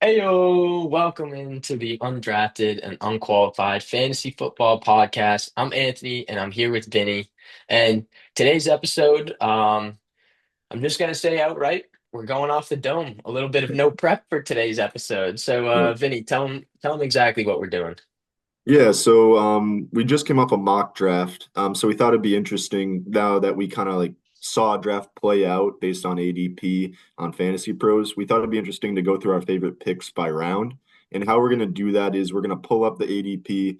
Heyo, welcome into the Undrafted and Unqualified Fantasy Football Podcast. I'm Anthony and I'm here with Vinny. And today's episode, I'm just gonna say outright, we're going off the dome. A little bit of no prep for today's episode. So Yeah. Vinny, tell him exactly what we're doing. We just came off a mock draft. So we thought it'd be interesting now that we kind of like saw a draft play out based on ADP on Fantasy Pros. We thought it'd be interesting to go through our favorite picks by round. And how we're going to do that is we're going to pull up the ADP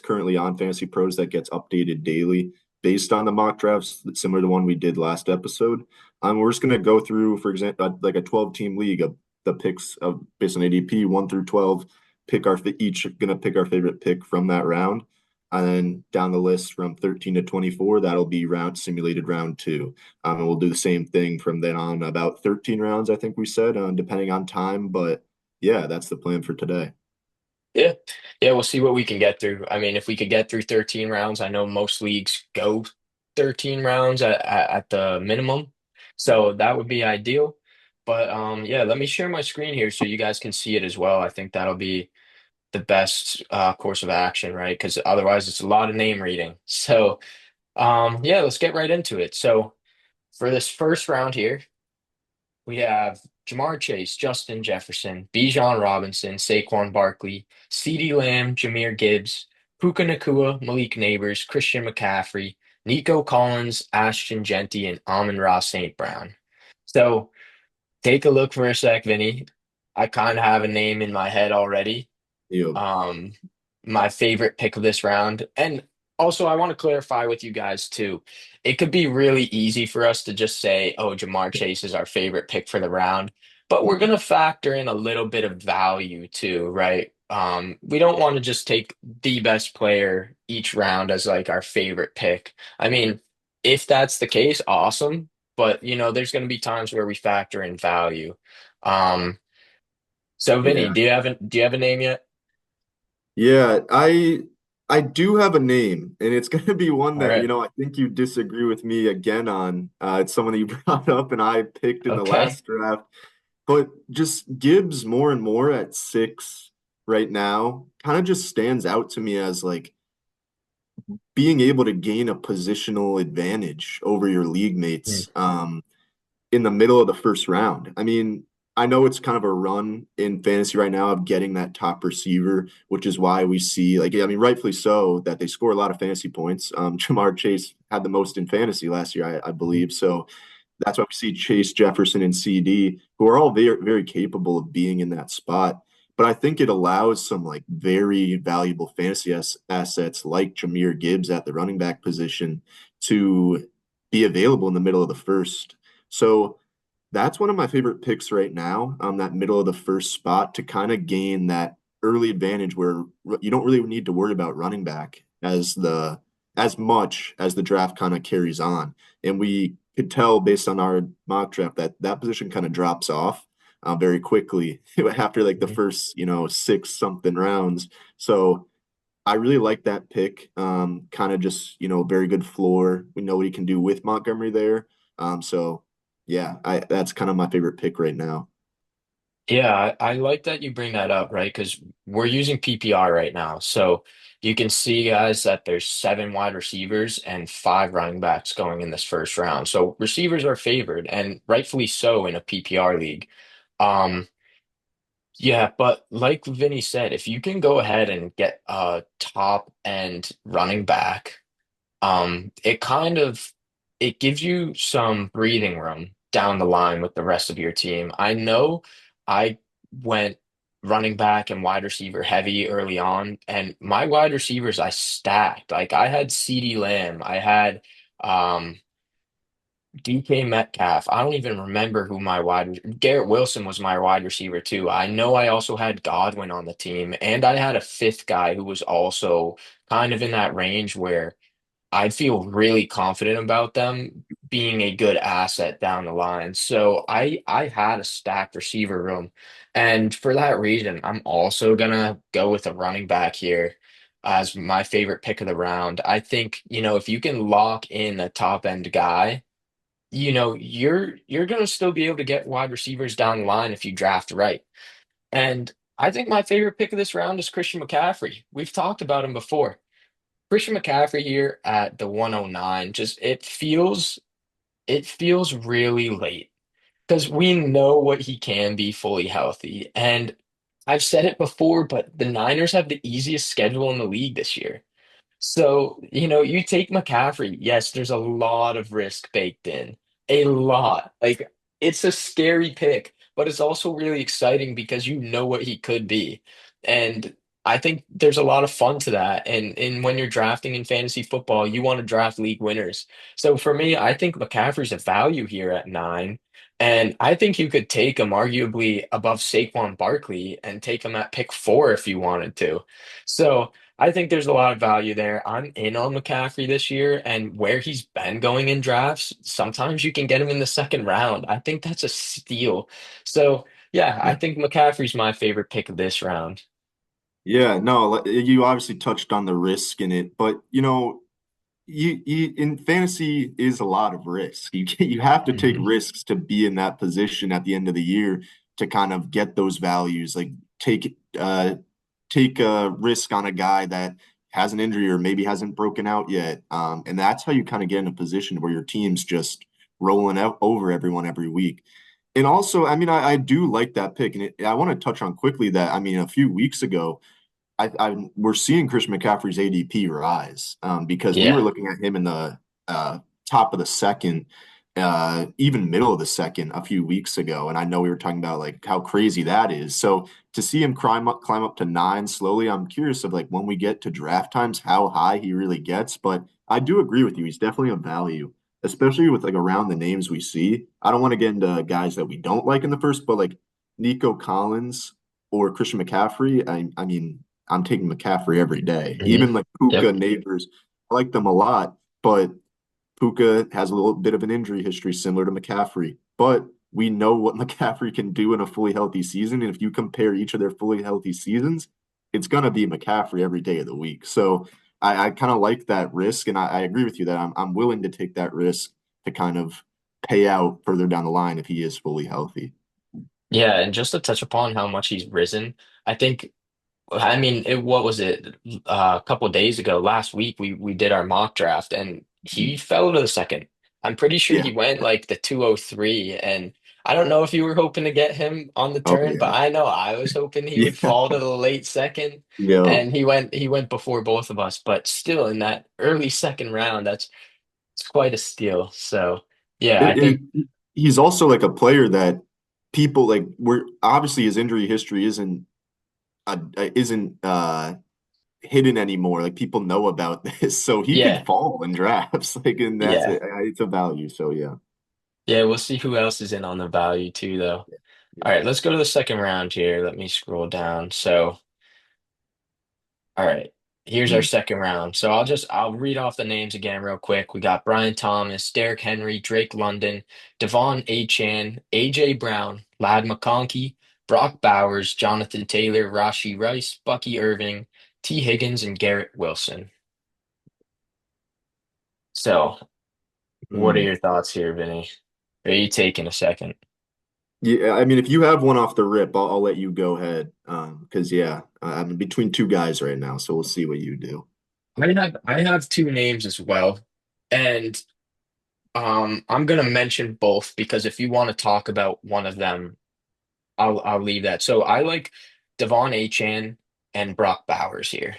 currently on Fantasy Pros that gets updated daily based on the mock drafts, similar to one we did last episode. We're just going to go through, for example, like a 12-team league of the picks of based on ADP 1 through 12, each gonna pick our favorite pick from that round. And then down the list from 13 to 24, that'll be round simulated round two. And we'll do the same thing from then on, about 13 rounds, I think we said, depending on time. But yeah, that's the plan for today. Yeah. Yeah, we'll see what we can get through. I mean, if we could get through 13 rounds, I know most leagues go 13 rounds at the minimum. So that would be ideal. But yeah, let me share my screen here so you guys can see it as well. I think that'll be the best course of action, right? Because otherwise it's a lot of name reading. So yeah, let's get right into it. So for this first round here, we have Jamar Chase, Justin Jefferson, Bijan Robinson, Saquon Barkley, CeeDee Lamb, Jahmyr Gibbs, Puka Nacua, Malik Neighbors, Christian McCaffrey, Nico Collins, Ashton Genty, and Amon-Ra St. Brown. So take a look for a sec, Vinny. I kind of have a name in my head already. You Um, my favorite pick of this round. And also, I want to clarify with you guys too. It could be really easy for us to just say, oh, Jamar Chase is our favorite pick for the round, but we're going to factor in a little bit of value too, right? We don't want to just take the best player each round as like our favorite pick. I mean, if that's the case, awesome. But there's going to be times where we factor in value. Um, so yeah. Vinny, do you have a name yet? Yeah, I do have a name, and it's gonna be one All that, right. I think you disagree with me again on. It's someone that you brought up and I picked in the Okay. last draft. But just Gibbs more and more at six right now kind of just stands out to me as like being able to gain a positional advantage over your league Mm. mates in the middle of the first round. I mean, I know it's kind of a run in fantasy right now of getting that top receiver, which is why we see, like, I mean, rightfully so, that they score a lot of fantasy points. Jamar Chase had the most in fantasy last year, I believe. So that's why we see Chase, Jefferson, and CD, who are all very, very capable of being in that spot. But I think it allows some like very valuable fantasy assets like Jahmyr Gibbs at the running back position to be available in the middle of the first. So that's one of my favorite picks right now, that middle of the first spot to kind of gain that early advantage where you don't really need to worry about running back as much as the draft kind of carries on. And we could tell based on our mock draft that that position kind of drops off very quickly after like the Mhm. first, six something rounds. So I really like that pick. Kind of just, very good floor. We know what he can do with Montgomery there. So yeah, I that's kind of my favorite pick right now. Yeah, I like that you bring that up, right? Because we're using PPR right now. So you can see, guys, that there's seven wide receivers and five running backs going in this first round. So receivers are favored, and rightfully so in a PPR league. Um, yeah, but like Vinny said, if you can go ahead and get a top end running back, it gives you some breathing room down the line with the rest of your team. I know I went running back and wide receiver heavy early on, and my wide receivers I stacked. Like I had CeeDee Lamb, I had um DK Metcalf. I don't even remember who my Garrett Wilson was my wide receiver too. I know I also had Godwin on the team, and I had a fifth guy who was also kind of in that range where I feel really confident about them being a good asset down the line. So I had a stacked receiver room. And for that reason, I'm also gonna go with a running back here as my favorite pick of the round. I think, if you can lock in a top end guy, you're gonna still be able to get wide receivers down the line if you draft right. And I think my favorite pick of this round is Christian McCaffrey. We've talked about him before. Christian McCaffrey here at the 109, just it feels really late because we know what he can be fully healthy. And I've said it before, but the Niners have the easiest schedule in the league this year. So, you take McCaffrey. Yes, there's a lot of risk baked in. A lot. Like, it's a scary pick, but it's also really exciting because you know what he could be. And I think there's a lot of fun to that. And when you're drafting in fantasy football, you want to draft league winners. So for me, I think McCaffrey's a value here at 9. And I think you could take him arguably above Saquon Barkley and take him at pick 4 if you wanted to. So I think there's a lot of value there. I'm in on McCaffrey this year, and where he's been going in drafts, sometimes you can get him in the second round. I think that's a steal. So, yeah, I Yeah. think McCaffrey's my favorite pick of this round. Yeah, no, you obviously touched on the risk in it, but you in fantasy is a lot of risk. You have to take Hmm. risks to be in that position at the end of the year to kind of get those values. Like take a risk on a guy that has an injury or maybe hasn't broken out yet. And that's how you kind of get in a position where your team's just rolling out over everyone every week. And also, I mean, I do like that pick, and I want to touch on quickly that I mean, a few weeks ago. We're seeing Chris McCaffrey's ADP rise because we were Yeah. looking at him in the top of the second, even middle of the second a few weeks ago, and I know we were talking about like how crazy that is. So to see him climb up to 9 slowly, I'm curious of like when we get to draft times how high he really gets. But I do agree with you; he's definitely a value, especially with like around the names we see. I don't want to get into guys that we don't like in the first, but like Nico Collins or Christian McCaffrey. I mean. I'm taking McCaffrey every day. Hmm. Even like Puka, Yep. Neighbors, I like them a lot, but Puka has a little bit of an injury history similar to McCaffrey. But we know what McCaffrey can do in a fully healthy season. And if you compare each of their fully healthy seasons, it's going to be McCaffrey every day of the week. So I kind of like that risk. And I agree with you that I'm willing to take that risk to kind of pay out further down the line if he is fully healthy. Yeah, and just to touch upon how much he's risen, I think what was it? A couple of days ago, last week, we did our mock draft, and he fell to the second. I'm pretty sure Yeah. he went like the 203, and I don't know if you were hoping to get him on the Oh, turn, but yeah. I know I was hoping he would Yeah. fall to the late second, Yo. and he went before both of us. But still, in that early second round, that's it's quite a steal. So yeah, I think He's also like a player that people like. We're obviously his injury history isn't hidden anymore. Like people know about this, so he could yeah, fall in drafts. Like, and that's yeah, it. It's a value. So yeah, yeah. We'll see who else is in on the value too, though. yeah. All right, let's go to the second round here. Let me scroll down. So, all right, here's our Mm. second round. So I'll read off the names again real quick. We got Brian Thomas, Derrick Henry, Drake London, Devon Achane, AJ Brown, Lad McConkey, Brock Bowers, Jonathan Taylor, Rashi Rice, Bucky Irving, T. Higgins, and Garrett Wilson. So, what are Mm. your thoughts here, Vinny? Are you taking a second? Yeah, I mean, if you have one off the rip, I'll let you go ahead. Because yeah, I'm between two guys right now, so we'll see what you do. I have two names as well. And I'm gonna mention both because if you want to talk about one of them, I'll leave that. So I like Devon Achane and Brock Bowers here.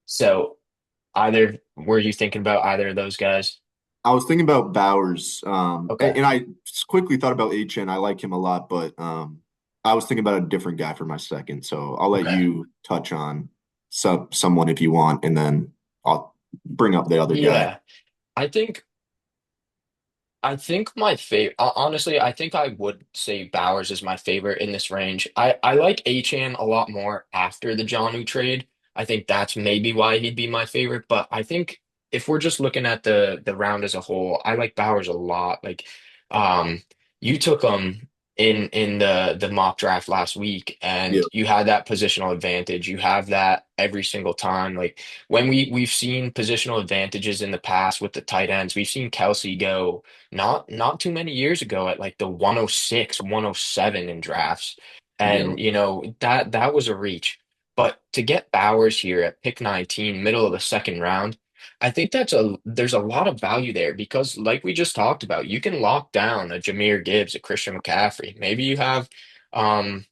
So either were you thinking about either of those guys? I was thinking about Bowers, Okay. and I quickly thought about HN. I like him a lot, but I was thinking about a different guy for my second. So I'll let Okay. you touch on someone if you want, and then I'll bring up the other guy. Yeah. I think I think my favorite, honestly, I think I would say Bowers is my favorite in this range. I like Achane a lot more after the Jonnu trade. I think that's maybe why he'd be my favorite. But I think if we're just looking at the round as a whole, I like Bowers a lot. Like, um, you took him in the mock draft last week, Yeah, and you had that positional advantage. You have that every single time. Like when we've seen positional advantages in the past with the tight ends, we've seen Kelsey go not too many years ago at like the 106, 107 in drafts. Yeah. And that was a reach. But to get Bowers here at pick 19, middle of the second round, I think there's a lot of value there because like we just talked about, you can lock down a Jahmyr Gibbs, a Christian McCaffrey. Maybe you have um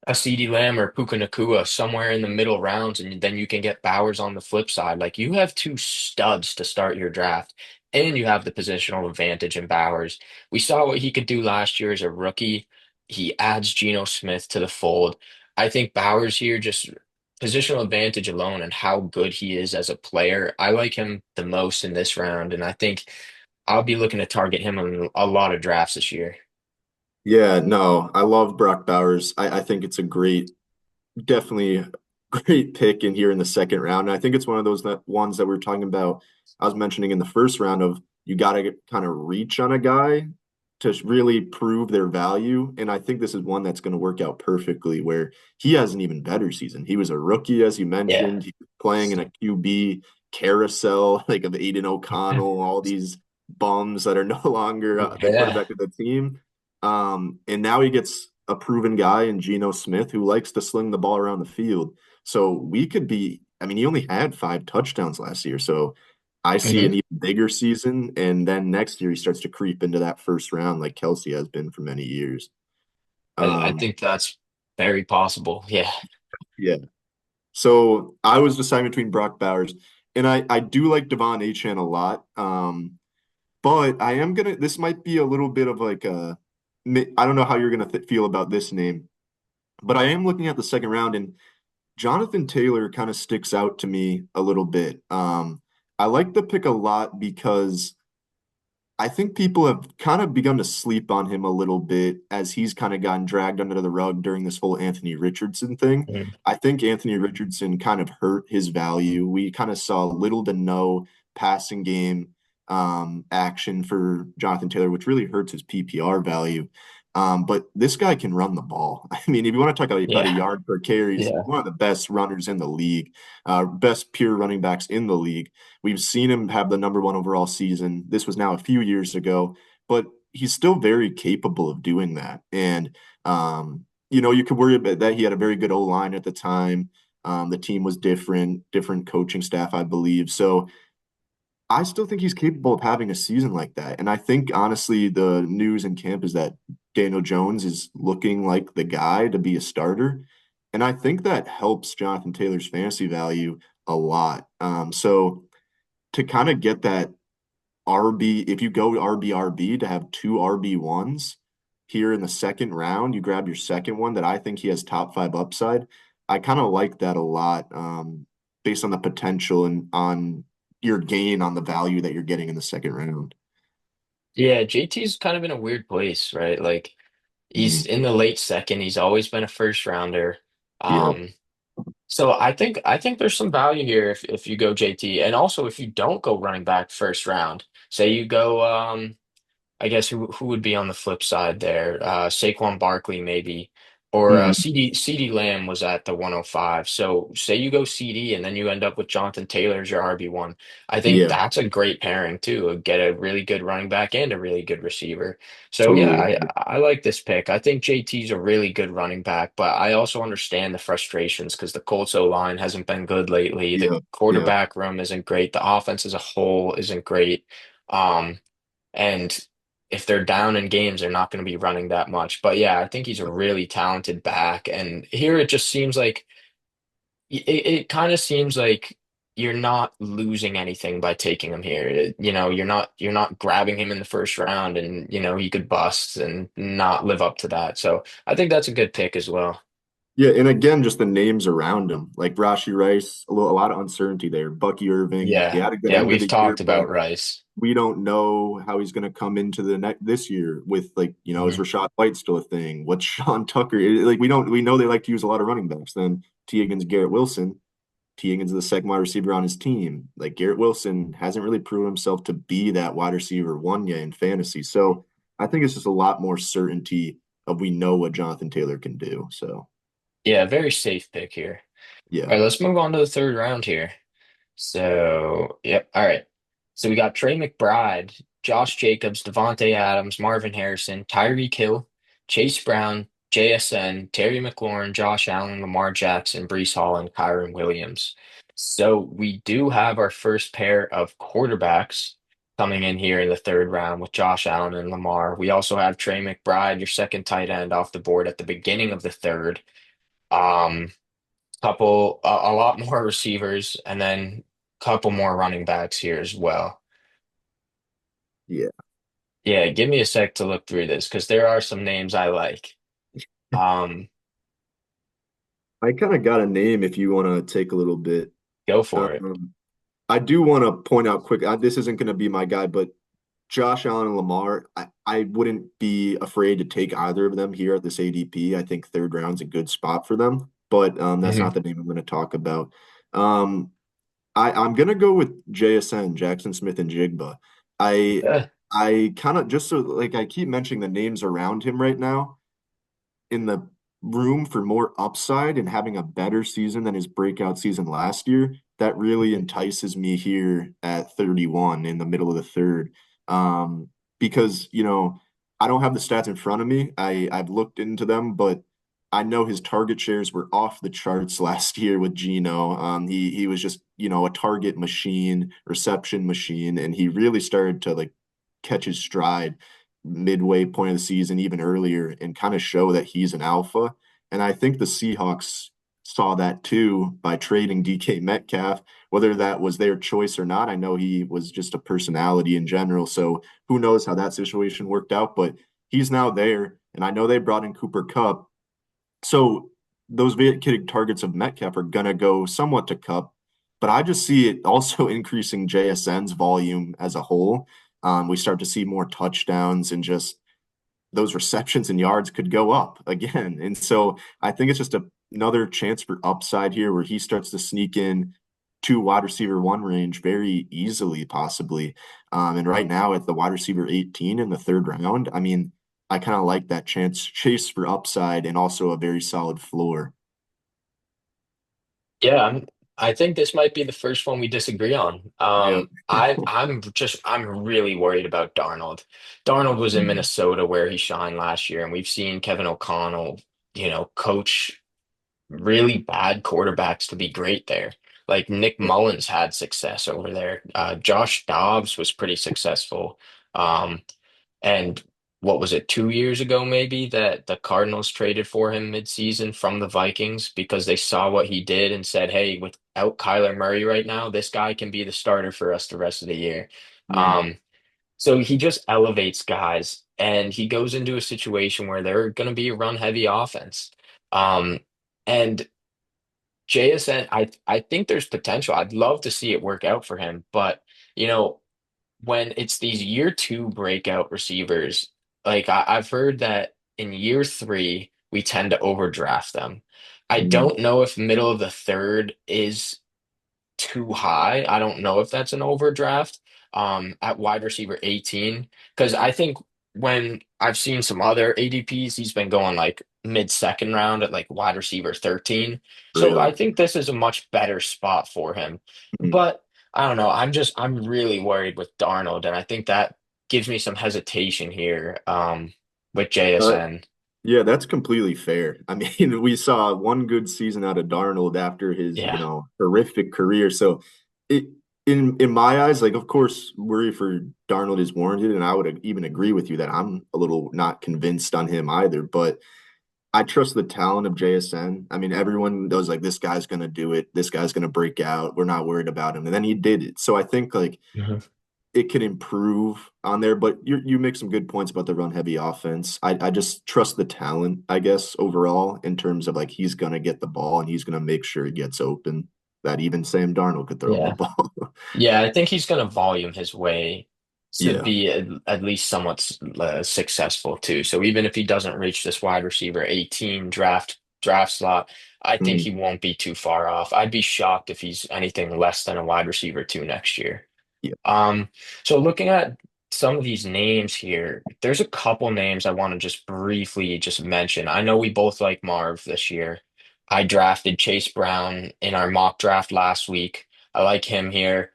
a CeeDee Lamb or Puka Nacua somewhere in the middle rounds, and then you can get Bowers on the flip side. Like you have two studs to start your draft, and you have the positional advantage in Bowers. We saw what he could do last year as a rookie. He adds Geno Smith to the fold. I think Bowers here just positional advantage alone and how good he is as a player. I like him the most in this round, and I think I'll be looking to target him in a lot of drafts this year. Yeah, no, I love Brock Bowers. I think it's a definitely a great pick in here in the second round. And I think it's one of those ones that we were talking about. I was mentioning in the first round of you got to kind of reach on a guy to really prove their value. And I think this is one that's going to work out perfectly where he has an even better season. He was a rookie, as you Yeah. mentioned. He was playing in a QB carousel like of Aiden O'Connell, all these bums that are no longer the Yeah. quarterback of the team. And now he gets a proven guy in Geno Smith who likes to sling the ball around the field. So we could be, I mean, he only had 5 touchdowns last year. So I see an Mhm. even bigger season. And then next year he starts to creep into that first round like Kelsey has been for many years. I Um, think that's very possible. Yeah. yeah. So I was deciding between Brock Bowers and I do like Devon Achane a lot. But I am gonna, this might be a little bit of like I don't know how you're gonna th feel about this name, but I am looking at the second round and Jonathan Taylor kind of sticks out to me a little bit. I like the pick a lot because I think people have kind of begun to sleep on him a little bit as he's kind of gotten dragged under the rug during this whole Anthony Richardson thing. Mhm. I think Anthony Richardson kind of hurt his value. We kind of saw little to no passing game action for Jonathan Taylor, which really hurts his PPR value. But this guy can run the ball. I mean, if you want to talk about a Yeah. yard per carry, he's Yeah. one of the best runners in the league, best pure running backs in the league. We've seen him have the number 1 overall season. This was now a few years ago, but he's still very capable of doing that. And you could worry about that. He had a very good O line at the time. The team was different coaching staff, I believe. So I still think he's capable of having a season like that. And I think honestly, the news in camp is that Daniel Jones is looking like the guy to be a starter. And I think that helps Jonathan Taylor's fantasy value a lot. So to kind of get that RB, if you go RB to have 2 RB1s here in the second round, you grab your second one that I think he has top 5 upside. I kind of like that a lot, based on the potential and on your gain on the value that you're getting in the second round. Yeah. JT's kind of in a weird place, right? Like he's Mhm. in the late second. He's always been a first rounder. Yeah. Um, so I think there's some value here if you go JT. And also if you don't go running back first round, say you go I guess who would be on the flip side there? Saquon Barkley maybe, or Mhm. CD Lamb was at the 105. So say you go CD and then you end up with Jonathan Taylor as your RB1. I think Yeah. that's a great pairing too. Get a really good running back and a really good receiver. So yeah, Totally. I like this pick. I think JT's a really good running back, but I also understand the frustrations because the Colts O line hasn't been good lately. The Yeah. Yeah. quarterback room isn't great. The offense as a whole isn't great. Um, and if they're down in games, they're not going to be running that much. But yeah, I think he's a really talented back. And here it just seems like it kind of seems like you're not losing anything by taking him here. You're not grabbing him in the first round and he could bust and not live up to that. So I think that's a good pick as well. Yeah, and again, just the names around him, like Rashi Rice, a lot of uncertainty there. Bucky Irving, he Yeah. had a good Yeah, end of we've the year, talked but about Rice. we don't know how he's going to come into the next this year with is Mhm. Rashad White still a thing? What's Sean Tucker? Like we know they like to use a lot of running backs. Then T. Higgins, Garrett Wilson. T. Higgins is the second wide receiver on his team. Like Garrett Wilson hasn't really proven himself to be that wide receiver one yet in fantasy. So I think it's just a lot more certainty of we know what Jonathan Taylor can do. So Yeah, very safe pick here. yeah. All right, let's move on to the third round here. So, yep. All right. So we got Trey McBride, Josh Jacobs, Devontae Adams, Marvin Harrison, Tyreek Hill, Chase Brown, JSN, Terry McLaurin, Josh Allen, Lamar Jackson, Breece Hall, and Kyron Williams. So we do have our first pair of quarterbacks coming in here in the third round with Josh Allen and Lamar. We also have Trey McBride, your second tight end, off the board at the beginning of the third. Um, a lot more receivers, and then a couple more running backs here as well. Yeah. Yeah, give me a sec to look through this because there are some names I like. Um, I kind of got a name if you want to take a little bit. Go for it. Um, I do want to point out quick, this isn't going to be my guy, but Josh Allen and Lamar, I wouldn't be afraid to take either of them here at this ADP. I think third round's a good spot for them, but that's not Hmm. the name I'm going to talk about. Um, I'm going to go with JSN, Jackson Smith and Jigba. I Yeah. I kind of just so like I keep mentioning the names around him right now in the room for more upside and having a better season than his breakout season last year, that really entices me here at 31 in the middle of the third. Because, I don't have the stats in front of me. I've looked into them, but I know his target shares were off the charts last year with Geno. He was just, a target machine, reception machine, and he really started to like catch his stride midway point of the season, even earlier, and kind of show that he's an alpha. And I think the Seahawks saw that too by trading DK Metcalf, whether that was their choice or not. I know he was just a personality in general. So who knows how that situation worked out, but he's now there. And I know they brought in Cooper Kupp. So those vacated targets of Metcalf are going to go somewhat to Kupp, but I just see it also increasing JSN's volume as a whole. We start to see more touchdowns and just those receptions and yards could go up again. And so I think it's just another chance for upside here where he starts to sneak in to wide receiver one range very easily, possibly. And right now at the wide receiver 18 in the third round, I mean, I kind of like that chase for upside and also a very solid floor. Yeah, I think this might be the first one we disagree on. Yep. I'm really worried about Darnold. Darnold was in Minnesota where he shined last year, and we've seen Kevin O'Connell, coach really bad quarterbacks to be great there. Like Nick Yeah. Mullins had success over there. Josh Dobbs was pretty successful. Um, and what was it, 2 years ago maybe that the Cardinals traded for him midseason from the Vikings because they saw what he did and said, hey, without Kyler Murray right now, this guy can be the starter for us the rest of the year. Mm. So he just elevates guys and he goes into a situation where they're going to be a run heavy offense. Um, and JSN, I think there's potential. I'd love to see it work out for him, but you know, when it's these year two breakout receivers, like I've heard that in year three, we tend to overdraft them. I Mm. don't know if middle of the third is too high. I don't know if that's an overdraft at wide receiver 18 because I think when I've seen some other ADPs, he's been going like mid second round at like wide receiver 13. So I Really. think this is a much better spot for him. Mm. But I don't know. I'm really worried with Darnold, and I think that gives me some hesitation here with Uh, JSN. Yeah, that's completely fair. I mean, we saw one good season out of Darnold after his, Yeah. horrific career. So it in my eyes, like of course, worry for Darnold is warranted, and I would even agree with you that I'm a little not convinced on him either. But I trust the talent of JSN. I mean, everyone knows like this guy's gonna do it, this guy's gonna break out. We're not worried about him. And then he did it. So I think like Mhm. it can improve on there, but you make some good points about the run heavy offense. I just trust the talent, I guess, overall, in terms of like he's gonna get the ball and he's gonna make sure he gets open. That even Sam Darnold could throw him the Yeah. ball. Yeah, I think he's going to volume his way to Yeah. be at least somewhat successful too. So even if he doesn't reach this wide receiver 18 draft slot, I think Mm, he won't be too far off. I'd be shocked if he's anything less than a wide receiver two next year. yeah. Um, so looking at some of these names here, there's a couple names I want to just briefly just mention. I know we both like Marv this year. I drafted Chase Brown in our mock draft last week. I like him here.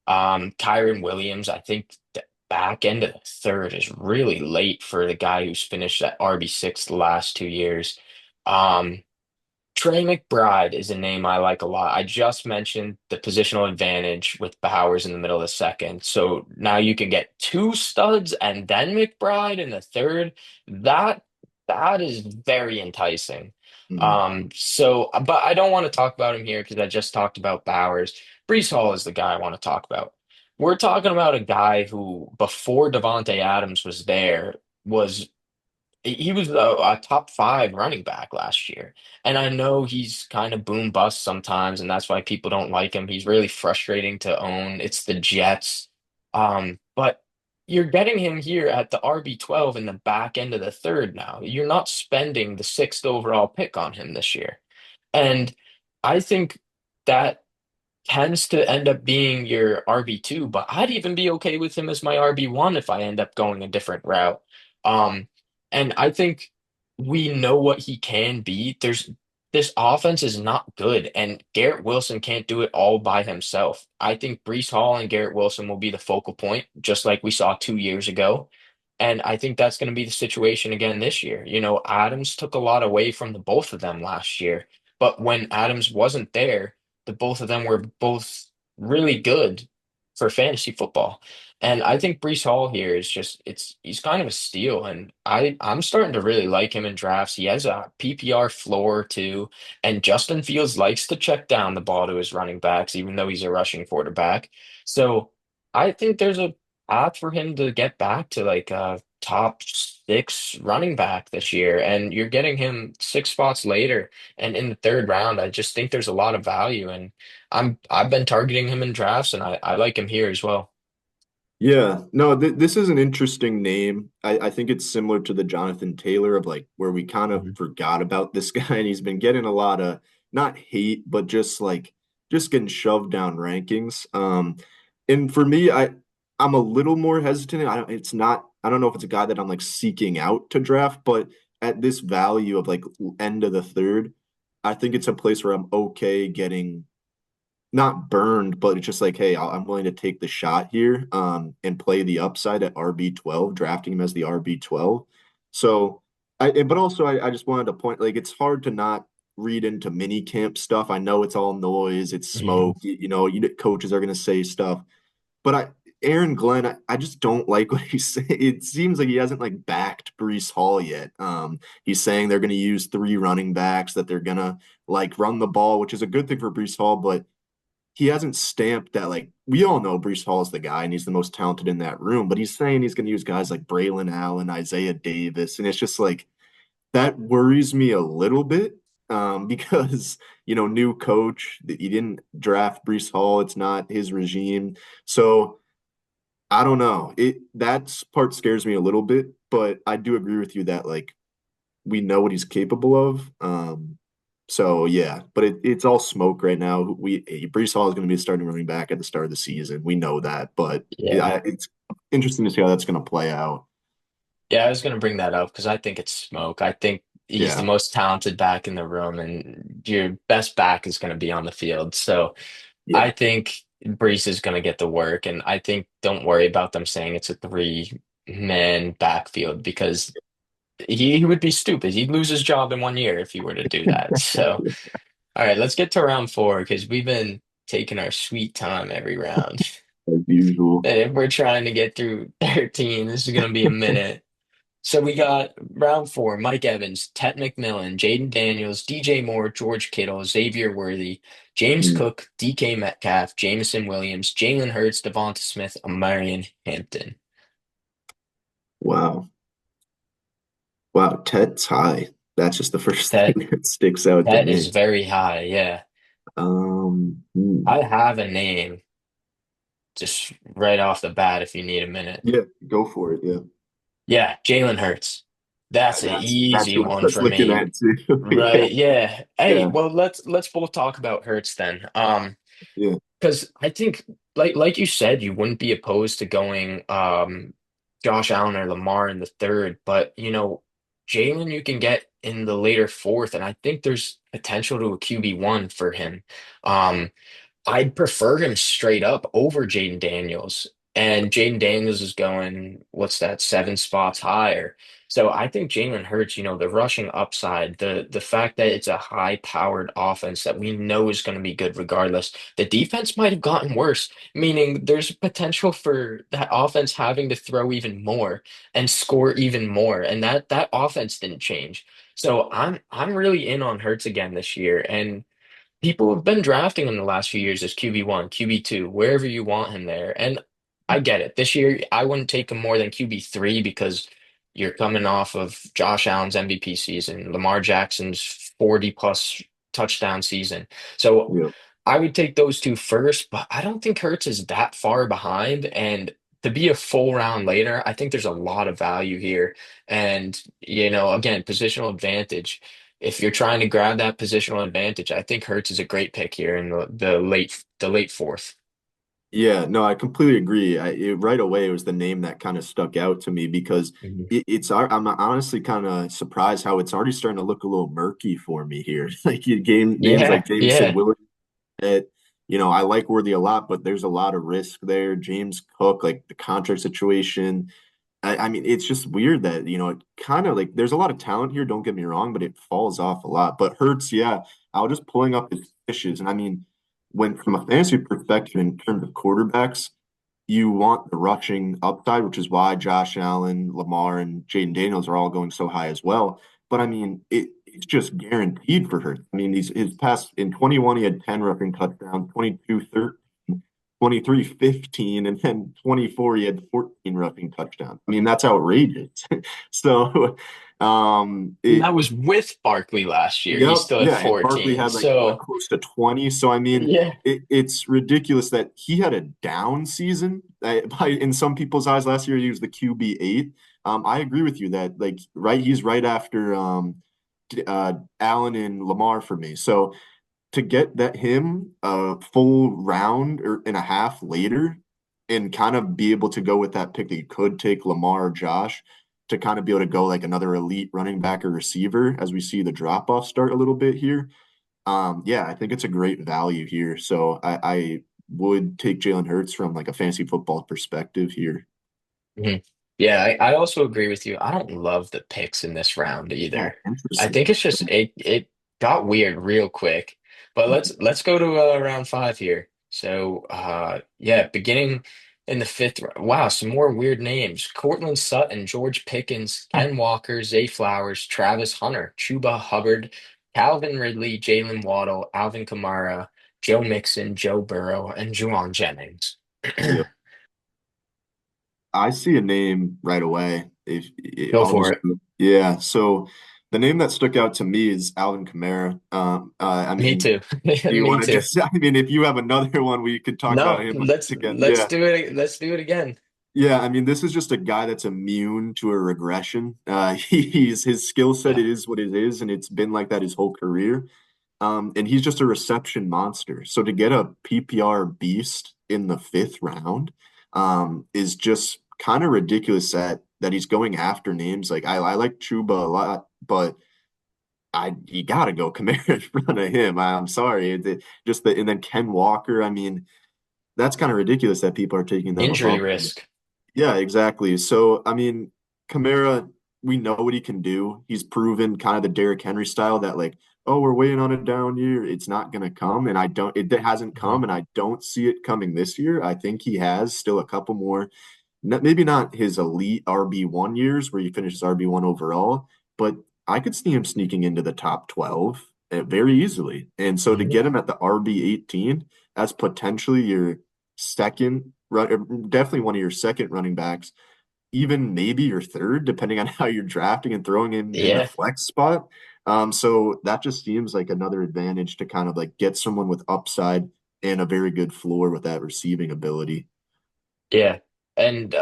Kyron Williams, I think back end of the third is really late for the guy who's finished at RB6 the last 2 years. Um, Trey McBride is a name I like a lot. I just mentioned the positional advantage with Bowers in the middle of the second. So now you can get two studs and then McBride in the third. That that is very enticing. Mhm. But I don't want to talk about him here because I just talked about Bowers. Brees Hall is the guy I want to talk about. We're talking about a guy who, before Devontae Adams was there, was he was a top five running back last year. And I know he's kind of boom bust sometimes, and that's why people don't like him. He's really frustrating to own. It's the Jets. But you're getting him here at the RB12 in the back end of the third now. You're not spending the sixth overall pick on him this year. And I think that tends to end up being your RB2, but I'd even be okay with him as my RB1 if I end up going a different route. Um, and I think we know what he can be. This offense is not good, and Garrett Wilson can't do it all by himself. I think Brees Hall and Garrett Wilson will be the focal point, just like we saw 2 years ago. And I think that's going to be the situation again this year. You know, Adams took a lot away from the both of them last year, but when Adams wasn't there, the both of them were both really good for fantasy football. And I think Brees Hall here is just he's kind of a steal. And I'm starting to really like him in drafts. He has a PPR floor too. And Justin Fields likes to check down the ball to his running backs, even though he's a rushing quarterback. So I think there's a path for him to get back to like a top six running back this year. And you're getting him 6 spots later. And in the third round, I just think there's a lot of value, and I've been targeting him in drafts, and I like him here as well. Yeah, no, this is an interesting name. I think it's similar to the Jonathan Taylor of like where we kind of Mhm. forgot about this guy and he's been getting a lot of not hate, but just like just getting shoved down rankings. And for me, I'm a little more hesitant. I don't know if it's a guy that I'm like seeking out to draft, but at this value of like end of the third, I think it's a place where I'm okay getting not burned, but it's just like, hey, I'm willing to take the shot here, and play the upside at RB12, drafting him as the RB12. So, but also I just wanted to point, like, it's hard to not read into mini camp stuff. I know it's all noise, it's Mhm. smoke, coaches are going to say stuff, but Aaron Glenn, I just don't like what he's saying. It seems like he hasn't like backed Brees Hall yet. He's saying they're going to use three running backs, that they're going to like run the ball, which is a good thing for Brees Hall, but he hasn't stamped that. Like, we all know Brees Hall is the guy and he's the most talented in that room, but he's saying he's going to use guys like Braylon Allen, Isaiah Davis, and it's just like that worries me a little bit, because new coach, he didn't draft Brees Hall, it's not his regime, so I don't know. That part scares me a little bit, but I do agree with you that like we know what he's capable of. So yeah, but it's all smoke right now. Brees Hall is going to be a starting running back at the start of the season. We know that, but Yeah. it's interesting to see how that's going to play out. Yeah, I was going to bring that up because I think it's smoke. I think he's the Yeah, most talented back in the room, and your best back is going to be on the field. So yeah, I think Brees is going to get the work, and I think don't worry about them saying it's a three-man backfield because he would be stupid. He'd lose his job in 1 year if he were to do that. So, all right, let's get to round four because we've been taking our sweet time every round. as usual. And if we're trying to get through 13, this is going to be a minute. So we got round four: Mike Evans, Ted McMillan, Jaden Daniels, DJ Moore, George Kittle, Xavier Worthy, James Mm, Cook, DK Metcalf, Jamison Williams, Jalen Hurts, Devonta Smith, Marion Hampton. wow, wow, Ted's high. That's just the first That thing that sticks out to that is me. very high. Yeah. Hmm. I have a name just right off the bat if you need a minute. Yeah, go for it. Yeah, Yeah, Jalen Hurts. That's an that's easy who I one was for looking me. at too. Yeah, Right. Yeah. Hey, yeah, well, let's both talk about Hurts then. yeah. Because I think, like you said, you wouldn't be opposed to going Josh Allen or Lamar in the third, but Jalen you can get in the later fourth, and I think there's potential to a QB1 for him. Um, I'd prefer him straight up over Jaden Daniels. and Jaden Daniels is going, what's that, 7 spots higher. So I think Jalen Hurts, the rushing upside, the fact that it's a high-powered offense that we know is going to be good regardless. The defense might have gotten worse, meaning there's potential for that offense having to throw even more and score even more, and that offense didn't change. So I'm really in on Hurts again this year, and people have been drafting him the last few years as QB1, QB2, wherever you want him there. And I get it. This year, I wouldn't take him more than QB3 because you're coming off of Josh Allen's MVP season, Lamar Jackson's 40 plus touchdown season. So Yeah. I would take those two first, but I don't think Hurts is that far behind. And to be a full round later, I think there's a lot of value here. And, again, positional advantage. If you're trying to grab that positional advantage, I think Hurts is a great pick here in the late fourth. Yeah, no, I completely agree. Right away, it was the name that kind of stuck out to me because Mhm. I'm honestly kind of surprised how it's already starting to look a little murky for me here. Like names Yeah, like Jameson yeah. Williams, that, I like Worthy a lot, but there's a lot of risk there. James Cook, like the contract situation. I mean, it's just weird that, it kind of like there's a lot of talent here, don't get me wrong, but it falls off a lot. But Hurts, yeah, I was just pulling up his fishes. And I mean, when from a fantasy perspective, in terms of quarterbacks, you want the rushing upside, which is why Josh Allen, Lamar, and Jaden Daniels are all going so high as well. But I mean, it's just guaranteed for Hurts. I mean, his past in 21, he had 10 rushing touchdowns, 22, 13, 23, 15, and then 24, he had 14 rushing touchdowns. I mean, that's outrageous. So, And that was with Barkley last year. He yep, still had yeah, and Barkley 14. had like what, So, close to 20. So I mean, yeah. it's ridiculous that he had a down season. In some people's eyes, last year he was the QB8. I agree with you that like he's right after Allen and Lamar for me. So to get that him a full round or and a half later and kind of be able to go with that pick that you could take Lamar or Josh to kind of be able to go like another elite running back or receiver as we see the drop off start a little bit here. Yeah, I think it's a great value here. So I would take Jalen Hurts from like a fantasy football perspective here. Mhm. Yeah, I also agree with you. I don't love the picks in this round Yeah, either. I think interesting. it's just it got weird real quick. But let's go to round five here. So yeah, beginning in the fifth round. Wow, some more weird names. Cortland Sutton, George Pickens, Ken Walker, Zay Flowers, Travis Hunter, Chuba Hubbard, Calvin Ridley, Jalen Waddle, Alvin Kamara, Joe Mixon, Joe Burrow, and Juwan Jennings. Yeah. I see a name right away. If Go I'll for just it. yeah. So the name that stuck out to me is Alvin Kamara. I Me mean, too. do you Me want to too. just? I mean, if you have another one, we could talk about No, him let's together. let's Yeah, do it. Let's do it again. yeah. I mean, this is just a guy that's immune to a regression. He's his skill set Yeah. is what it is, and it's been like that his whole career. And he's just a reception monster. So to get a PPR beast in the fifth round, is just kind of ridiculous that he's going after names. Like I like Chuba a lot, but you gotta go Kamara in front of him. I'm sorry. And then Ken Walker. I mean, that's kind of ridiculous that people are taking them Injury above him. risk. Yeah, exactly. So, I mean, Kamara, we know what he can do. He's proven kind of the Derrick Henry style that like, oh, we're waiting on a down year. It's not going to come. And it hasn't come, Mhm. and I don't see it coming this year. I think he has still a couple more, maybe not his elite RB1 years where he finishes RB1 overall, but I could see him sneaking into the top 12 very easily. And so to Mhm. get him at the RB18, that's potentially your second, definitely one of your second running backs, even maybe your third, depending on how you're drafting and throwing him in the Yeah. flex spot. So that just seems like another advantage to kind of like get someone with upside and a very good floor with that receiving ability. Yeah. And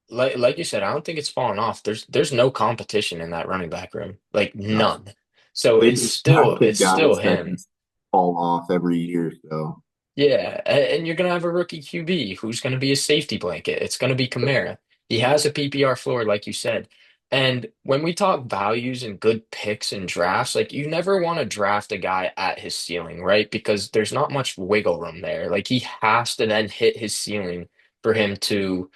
like you said, I don't think it's fallen off. There's no competition in that running back room. Like No. none. So They it's just still drafted it's still guys that him. just fall off every year. So Yeah, and you're gonna have a rookie QB who's gonna be a safety blanket. It's gonna be Kamara. He has a PPR floor, like you said. And when we talk values and good picks and drafts, like you never want to draft a guy at his ceiling, right? Because there's not much wiggle room there. Like he has to then hit his ceiling for him to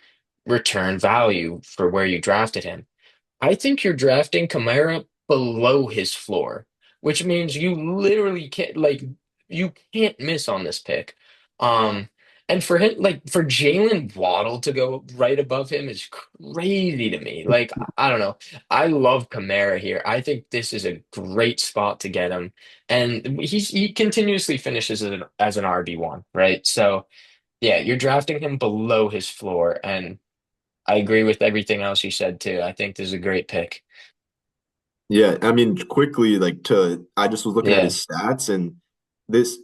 return value for where you drafted him. I think you're drafting Kamara below his floor, which means you literally can't you can't miss on this pick. Um, and for him, for Jalen Waddle to go right above him is crazy to me. Like, I don't know. I love Kamara here. I think this is a great spot to get him. And he continuously finishes as an RB1, right? So yeah, you're drafting him below his floor, and I agree with everything else you said too. I think this is a great pick. Yeah, I mean, quickly, I just was looking at Yeah. his stats, and this,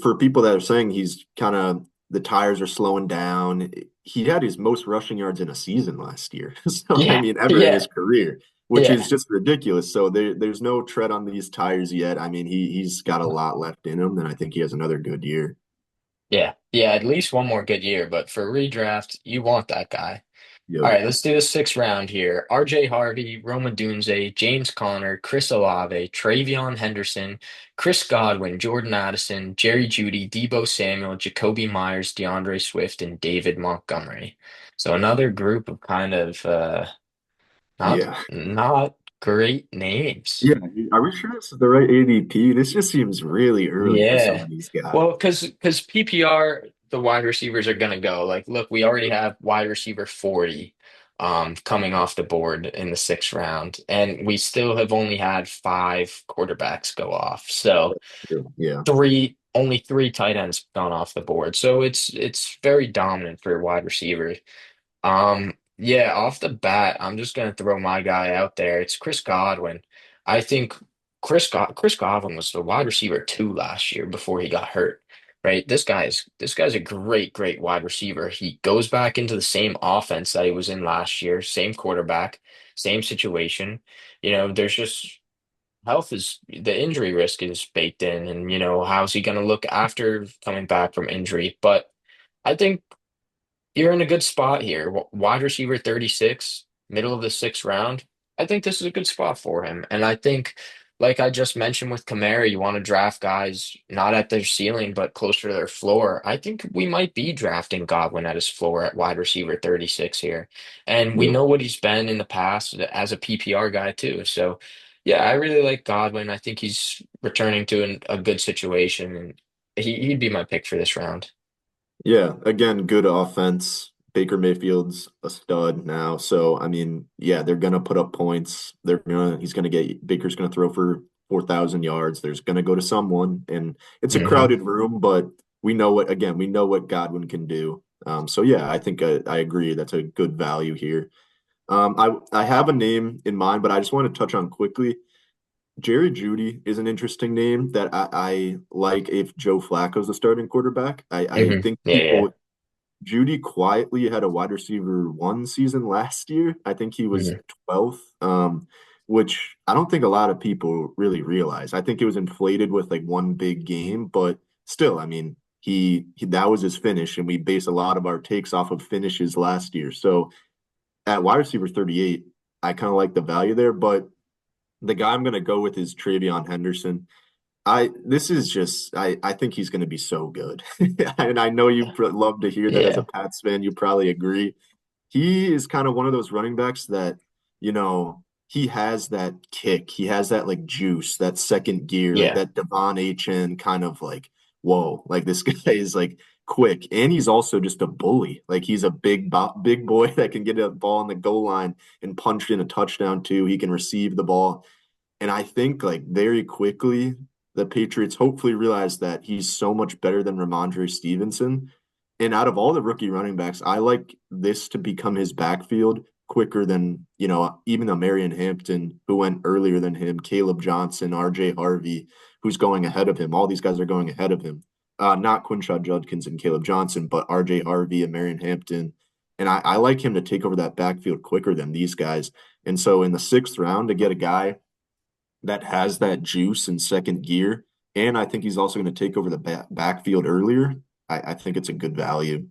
for people that are saying he's kind of, the tires are slowing down, he had his most rushing yards in a season last year. So, I Yeah. mean, ever in Yeah. his career, which is Yeah. just ridiculous. So there's no tread on these tires yet. I mean, he's got a lot left in him, and I think he has another good year. Yeah. Yeah. At least one more good year, but for redraft, you want that guy. All Yep. right, let's do the sixth round here. RJ Harvey, Roma Dunze, James Conner, Chris Olave, Travion Henderson, Chris Godwin, Jordan Addison, Jerry Jeudy, Debo Samuel, Jacoby Myers, DeAndre Swift, and David Montgomery. So another group of kind of not Yeah. not great names. Yeah. Are we sure this is the right ADP? This just seems really early for some Yeah. of these guys. Well, because PPR, the wide receivers are gonna go. Like, look, we already have wide receiver 40 coming off the board in the sixth round, and we still have only had five quarterbacks go off. So Yeah. only three tight ends gone off the board. So it's very dominant for wide receivers. Yeah, off the bat, I'm just gonna throw my guy out there. It's Chris Godwin. I think Chris Godwin was the wide receiver two last year before he got hurt. Right? This guy's a great wide receiver. He goes back into the same offense that he was in last year, same quarterback, same situation. There's just health is the injury risk is baked in, and how's he gonna look after coming back from injury? But I think you're in a good spot here. Wide receiver 36, middle of the sixth round. I think this is a good spot for him. And I think, like I just mentioned with Kamara, you want to draft guys not at their ceiling, but closer to their floor. I think we might be drafting Godwin at his floor at wide receiver 36 here. And we Yep. know what he's been in the past as a PPR guy, too. So, yeah, I really like Godwin. I think he's returning to a good situation, and he'd be my pick for this round. Yeah, again, good offense. Baker Mayfield's a stud now. So, I mean, yeah, they're gonna put up points. He's gonna get Baker's gonna throw for 4,000 yards. There's gonna go to someone, and it's a Hmm. crowded room, but we know what Godwin can do. So yeah, I think I agree. That's a good value here. I have a name in mind, but I just want to touch on quickly. Jerry Jeudy is an interesting name that I like if Joe Flacco's the starting quarterback. I think Yeah, yeah. people Judy quietly had a wide receiver one season last year. I think he was Mhm. 12th, which I don't think a lot of people really realize. I think it was inflated with like one big game, but still, I mean, he that was his finish, and we base a lot of our takes off of finishes last year. So at wide receiver 38, I kind of like the value there, but the guy I'm going to go with is Travion Henderson. I think he's going to be so good. And I know you love to hear that as a Yeah, Pats fan, you probably agree. He is kind of one of those running backs that, he has that kick. He has that like juice, that second gear, like yeah, that Devon HN kind of like, whoa, like this guy is like quick. And he's also just a bully. Like he's a big boy that can get a ball on the goal line and punch in a touchdown too. He can receive the ball. And I think like very quickly, the Patriots hopefully realize that he's so much better than Ramondre Stevenson. And out of all the rookie running backs, I like this to become his backfield quicker than, even a Marion Hampton who went earlier than him, Caleb Johnson, RJ Harvey, who's going ahead of him. All these guys are going ahead of him. Not Quinshad Judkins and Caleb Johnson, but RJ Harvey and Marion Hampton. And I like him to take over that backfield quicker than these guys. And so in the sixth round to get a guy that has that juice in second gear. And I think he's also going to take over the backfield earlier. I think it's a good value.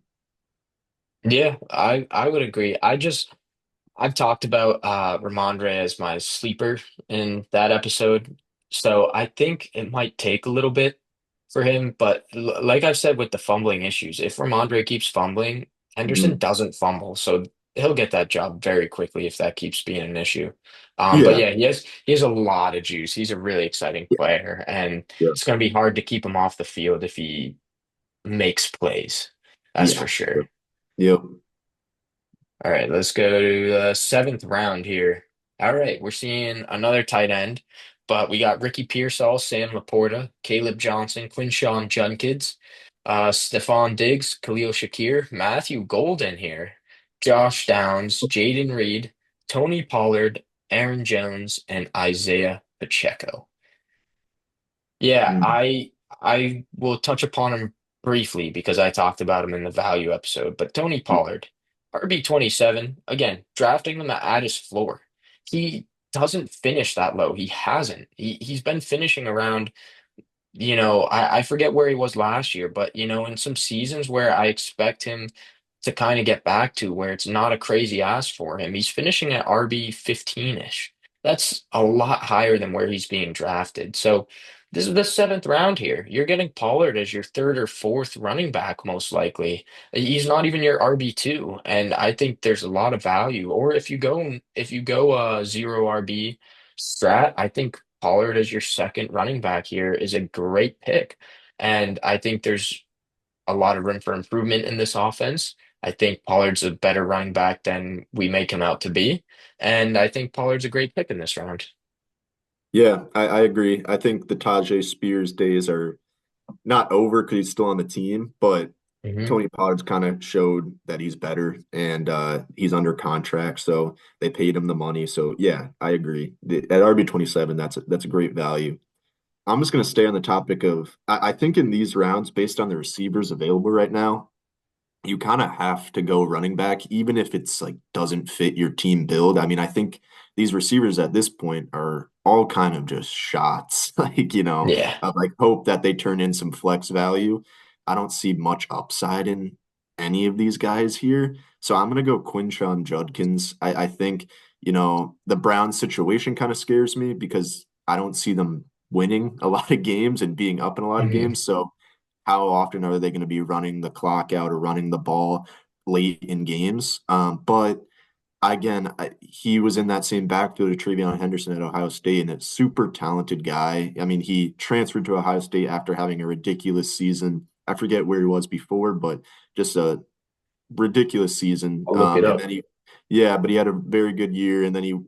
yeah. I would agree. I've talked about Ramondre as my sleeper in that episode, so I think it might take a little bit for him. But like I've said with the fumbling issues, if Ramondre keeps fumbling, Henderson Mhm. doesn't fumble, so he'll get that job very quickly if that keeps being an issue. But Yeah, yeah, he has a lot of juice. He's a really exciting yeah, player, and yeah, it's going to be hard to keep him off the field if he makes plays. That's for yeah. sure. Yep. Yep. All right, let's go to the seventh round here. All right, we're seeing another tight end, but we got Ricky Pearsall, Sam Laporta, Caleb Johnson, Quinshawn Judkins, Stephon Diggs, Khalil Shakir, Matthew Golden here, Josh Downs, Jaden Reed, Tony Pollard, Aaron Jones, and Isaiah Pacheco. Yeah, Mm. I will touch upon him briefly because I talked about him in the value episode. But Tony Pollard, RB27, again, drafting him at his floor. He doesn't finish that low. He hasn't. He's been finishing around I forget where he was last year, but in some seasons where I expect him to kind of get back to where it's not a crazy ask for him, he's finishing at RB 15-ish. That's a lot higher than where he's being drafted. So this is the seventh round here. You're getting Pollard as your third or fourth running back, most likely. He's not even your RB2, and I think there's a lot of value. Or if you go zero RB strat, I think Pollard as your second running back here is a great pick. And I think there's a lot of room for improvement in this offense. I think Pollard's a better running back than we make him out to be. And I think Pollard's a great pick in this round. Yeah, I agree. I think the Tajay Spears days are not over because he's still on the team, but Hmm. Tony Pollard's kind of showed that he's better and he's under contract, so they paid him the money. So yeah, I agree. At RB27, that's a great value. I'm just going to stay on the topic of I think in these rounds, based on the receivers available right now, you kind of have to go running back, even if it's like doesn't fit your team build. I mean, I think these receivers at this point are all kind of just shots, like, Yeah. of like hope that they turn in some flex value. I don't see much upside in any of these guys here. So I'm gonna go Quinshawn Judkins. I think, the Browns situation kind of scares me because I don't see them winning a lot of games and being up in a lot of Hmm. games. So how often are they going to be running the clock out or running the ball late in games? But again, he was in that same backfield of Trevion Henderson at Ohio State, and a super talented guy. I mean, he transferred to Ohio State after having a ridiculous season. I forget where he was before, but just a ridiculous season. I'll look it And up. then yeah, but he had a very good year, and then he,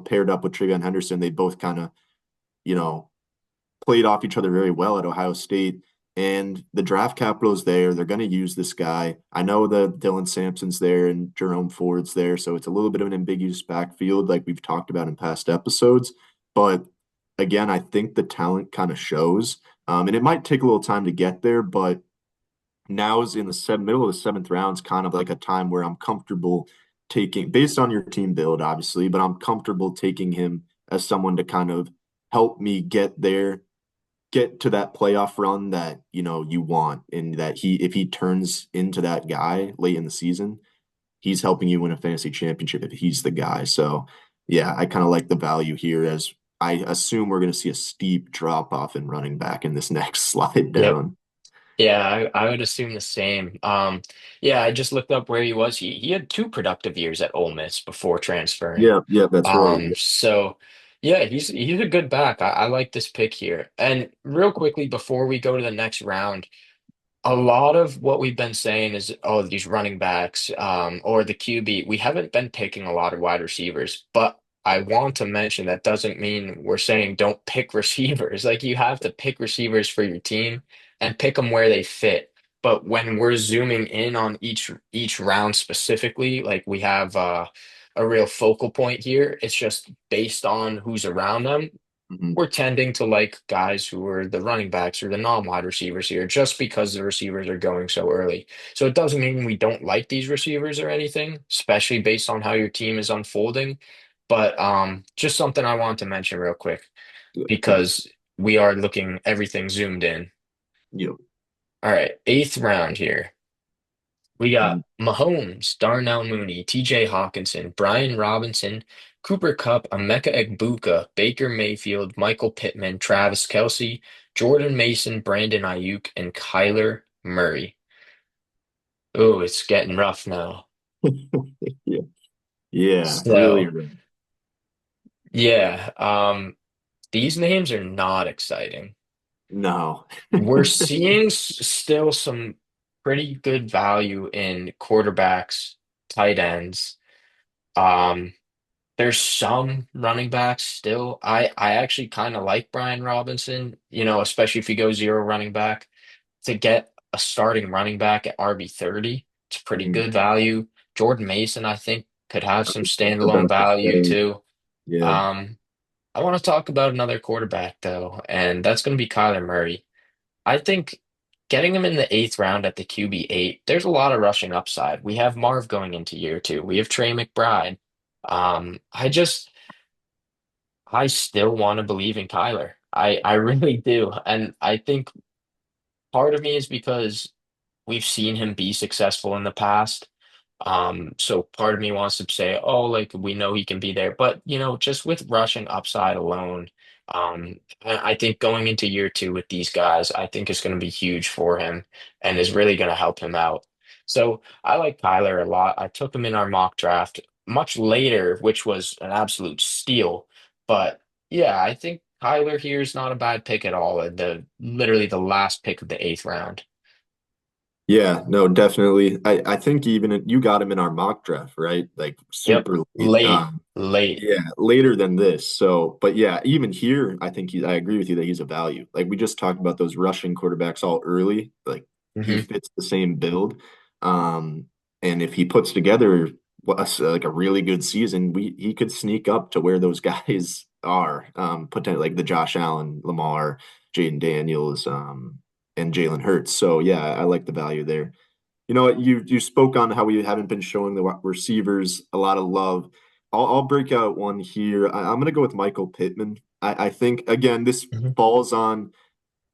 paired up with Trevion Henderson. They both kind of, you know, played off each other very well at Ohio State. And the draft capital is there. They're going to use this guy. I know the Dylan Sampson's there and Jerome Ford's there, so it's a little bit of an ambiguous backfield, like we've talked about in past episodes. But again, I think the talent kind of shows, and it might take a little time to get there. But now is in the middle of the seventh round is kind of like a time where I'm comfortable taking, based on your team build, obviously, but I'm comfortable taking him as someone to kind of help me get there, get to that playoff run that you want, and that if he turns into that guy late in the season, he's helping you win a fantasy championship if he's the guy. So yeah, I kind of like the value here, as I assume we're going to see a steep drop off in running back in this next slide Yep. down. Yeah, I would assume the same. Yeah, I just looked up where he was. He had two productive years at Ole Miss before transferring. Yeah, yeah, that's right. So yeah, he's a good back. I like this pick here. And real quickly before we go to the next round, a lot of what we've been saying is, oh, these running backs, or the QB, we haven't been picking a lot of wide receivers, but I want to mention that doesn't mean we're saying don't pick receivers. Like you have to pick receivers for your team and pick them where they fit. But when we're zooming in on each round specifically, like we have a real focal point here, it's just based on who's around them. Mhm. We're tending to like guys who are the running backs or the non-wide receivers here just because the receivers are going so early. So it doesn't mean we don't like these receivers or anything, especially based on how your team is unfolding. But just something I want to mention real quick Yeah, yeah, because we are looking everything zoomed in. yeah. All right, eighth round here. We got Mhm. Mahomes, Darnell Mooney, TJ Hawkinson, Brian Robinson, Cooper Kupp, Emeka Egbuka, Baker Mayfield, Michael Pittman, Travis Kelce, Jordan Mason, Brandon Ayuk, and Kyler Murray. Oh, it's getting rough now. Yeah, yeah, really. So, yeah, these names are not exciting. No. We're seeing still some pretty good value in quarterbacks, tight ends. Um, there's some running backs still. I actually kind of like Brian Robinson, especially if you go zero running back to get a starting running back at RB30. It's pretty Mhm. good value. Jordan Mason, I think, could have I some was just standalone about to value say, too. yeah, Um, I want to talk about another quarterback though, and that's going to be Kyler Murray. I think getting him in the eighth round at the QB8, there's a lot of rushing upside. We have Marv going into year two. We have Trey McBride. I still want to believe in Kyler. I really do. And I think part of me is because we've seen him be successful in the past. So part of me wants to say, oh, like we know he can be there. But, just with rushing upside alone, I think going into year two with these guys, I think is going to be huge for him and is really going to help him out. So I like Kyler a lot. I took him in our mock draft much later, which was an absolute steal. But yeah, I think Kyler here is not a bad pick at all. Literally the last pick of the eighth round. yeah, no, definitely. I think you got him in our mock draft, right? Like Yep. super late. Late, late. Yeah, later than this. So, but yeah, even here, I think I agree with you that he's a value. Like we just talked about those Russian quarterbacks all early. Like he Hmm. fits the same build. Um, and if he puts together like a really good season, he could sneak up to where those guys are. Potentially like the Josh Allen, Lamar, Jaden Daniels, and Jalen Hurts. So yeah, I like the value there. You know what? You spoke on how we haven't been showing the receivers a lot of love. I'll break out one here. I'm going to go with Michael Pittman. I think again this Hmm. falls on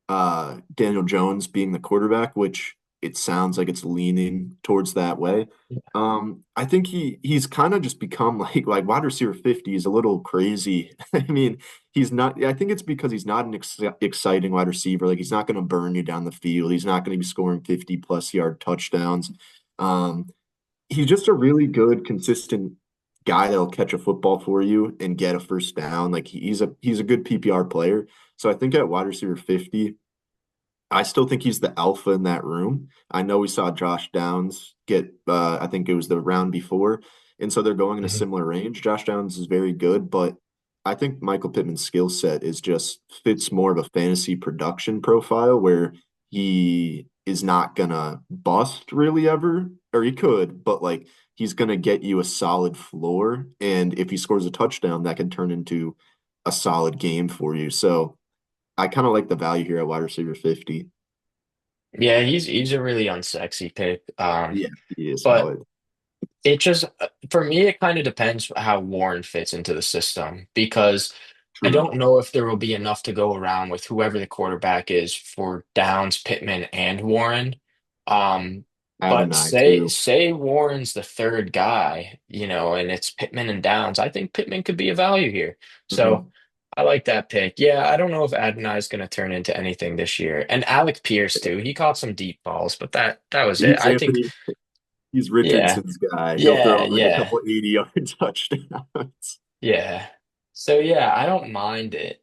Daniel Jones being the quarterback, which it sounds like it's leaning towards that way. I think he's kind of just become like wide receiver 50 is a little crazy. I mean, he's not. I think it's because he's not an exciting wide receiver. Like he's not going to burn you down the field. He's not going to be scoring 50 plus yard touchdowns. Um, he's just a really good, consistent guy that'll catch a football for you and get a first down. Like he's a good PPR player. So I think at wide receiver 50. I still think he's the alpha in that room. I know we saw Josh Downs get, I think it was the round before, and so they're going in a Hmm. similar range. Josh Downs is very good, but I think Michael Pittman's skill set is just fits more of a fantasy production profile where he is not gonna bust really ever, or he could, but like he's gonna get you a solid floor, and if he scores a touchdown, that can turn into a solid game for you. So I kind of like the value here at wide receiver 50. Yeah, he's a really unsexy pick. Yeah, he is But solid. it just for me, it kind of depends how Warren fits into the system because I True. don't know if there will be enough to go around with whoever the quarterback is for Downs, Pittman, and Warren. Um, but Adonai say too. say Warren's the third guy, and it's Pittman and Downs. I think Pittman could be a value here. So Mhm. I like that pick. Yeah, I don't know if Adonai is going to turn into anything this year. And Alec Pierce too. He caught some deep balls, but that was it. He's I think, Anthony. He's yeah, Richardson's guy. He'll yeah, throw like a yeah. couple 80-yard touchdowns. Yeah. So yeah, I don't mind it.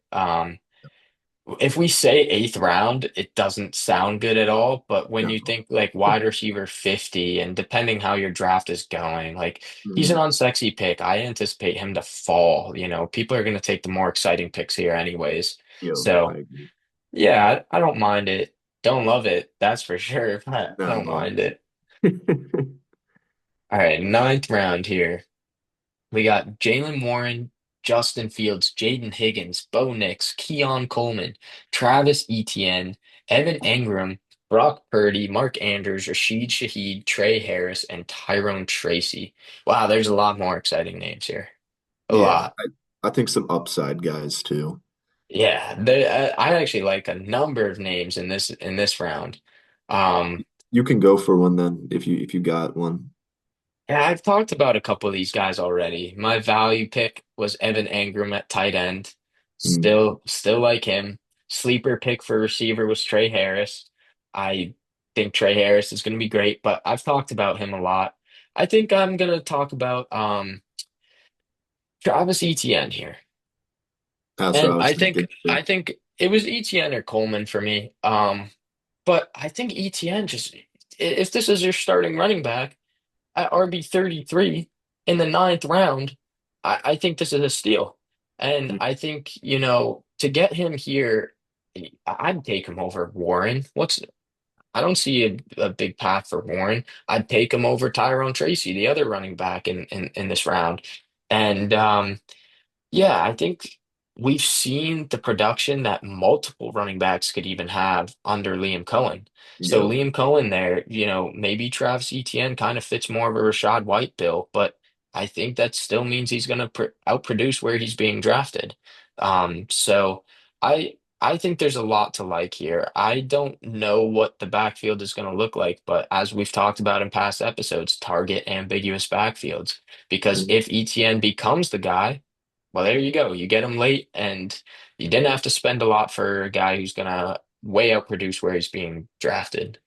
If we say eighth round, it doesn't sound good at all. But when you No. think like wide receiver 50, and depending how your draft is going, like he's an Mhm. unsexy pick. I anticipate him to fall. People are going to take the more exciting picks here anyways. Yo, I So agree. yeah, I don't mind it. Don't love it, that's for sure, but I don't No. mind it. All right, ninth round here. We got Jalen Warren, Justin Fields, Jaden Higgins, Bo Nix, Keon Coleman, Travis Etienne, Evan Engram, Brock Purdy, Mark Andrews, Rashid Shaheed, Trey Harris, and Tyrone Tracy. Wow, there's a lot more exciting names here. A Yeah, lot. I think some upside guys too. Yeah, I actually like a number of names in this round. Um, You can go for one then if you got one. Yeah, I've talked about a couple of these guys already. My value pick was Evan Engram at tight end. Mm. Still like him. Sleeper pick for receiver was Trey Harris. I think Trey Harris is going to be great, but I've talked about him a lot. I think I'm going to talk about Travis Etienne here. That's what I And was I thinking think too. I think it was Etienne or Coleman for me. But I think Etienne just if this is your starting running back at RB 33 in the ninth round, I think this is a steal. And I think, to get him here, I'd take him over Warren. I don't see a big path for Warren. I'd take him over Tyrone Tracy, the other running back in this round. And yeah, I think we've seen the production that multiple running backs could even have under Liam Cohen. So Yep. Liam Cohen there, maybe Travis Etienne kind of fits more of a Rashad White bill, but I think that still means he's going to pr outproduce where he's being drafted. So I think there's a lot to like here. I don't know what the backfield is going to look like, but as we've talked about in past episodes, target ambiguous backfields. Because Mhm. if Etienne becomes the guy, well, there you go. You get him late, and you didn't have to spend a lot for a guy who's gonna way outproduce where he's being drafted.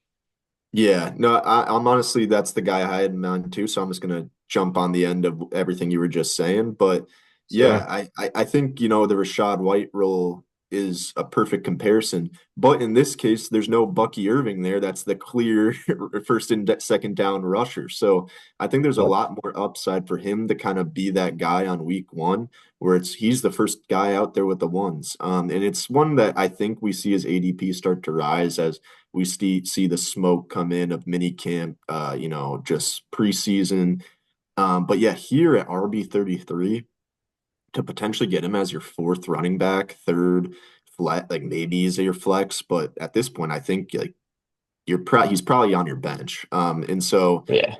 Yeah, no, I'm honestly that's the guy I had in mind too. So I'm just gonna jump on the end of everything you were just saying. But yeah, Sure. I think the Rashad White role is a perfect comparison. But in this case, there's no Bucky Irving there. That's the clear first and second down rusher. So I think there's a Yep. lot more upside for him to kind of be that guy on week one, where he's the first guy out there with the ones. And it's one that I think we see his ADP start to rise as we see the smoke come in of mini camp, just preseason. But yeah, here at RB 33, to potentially get him as your fourth running back, third flat, like maybe he's your flex, but at this point, I think like he's probably on your bench. And so Yeah.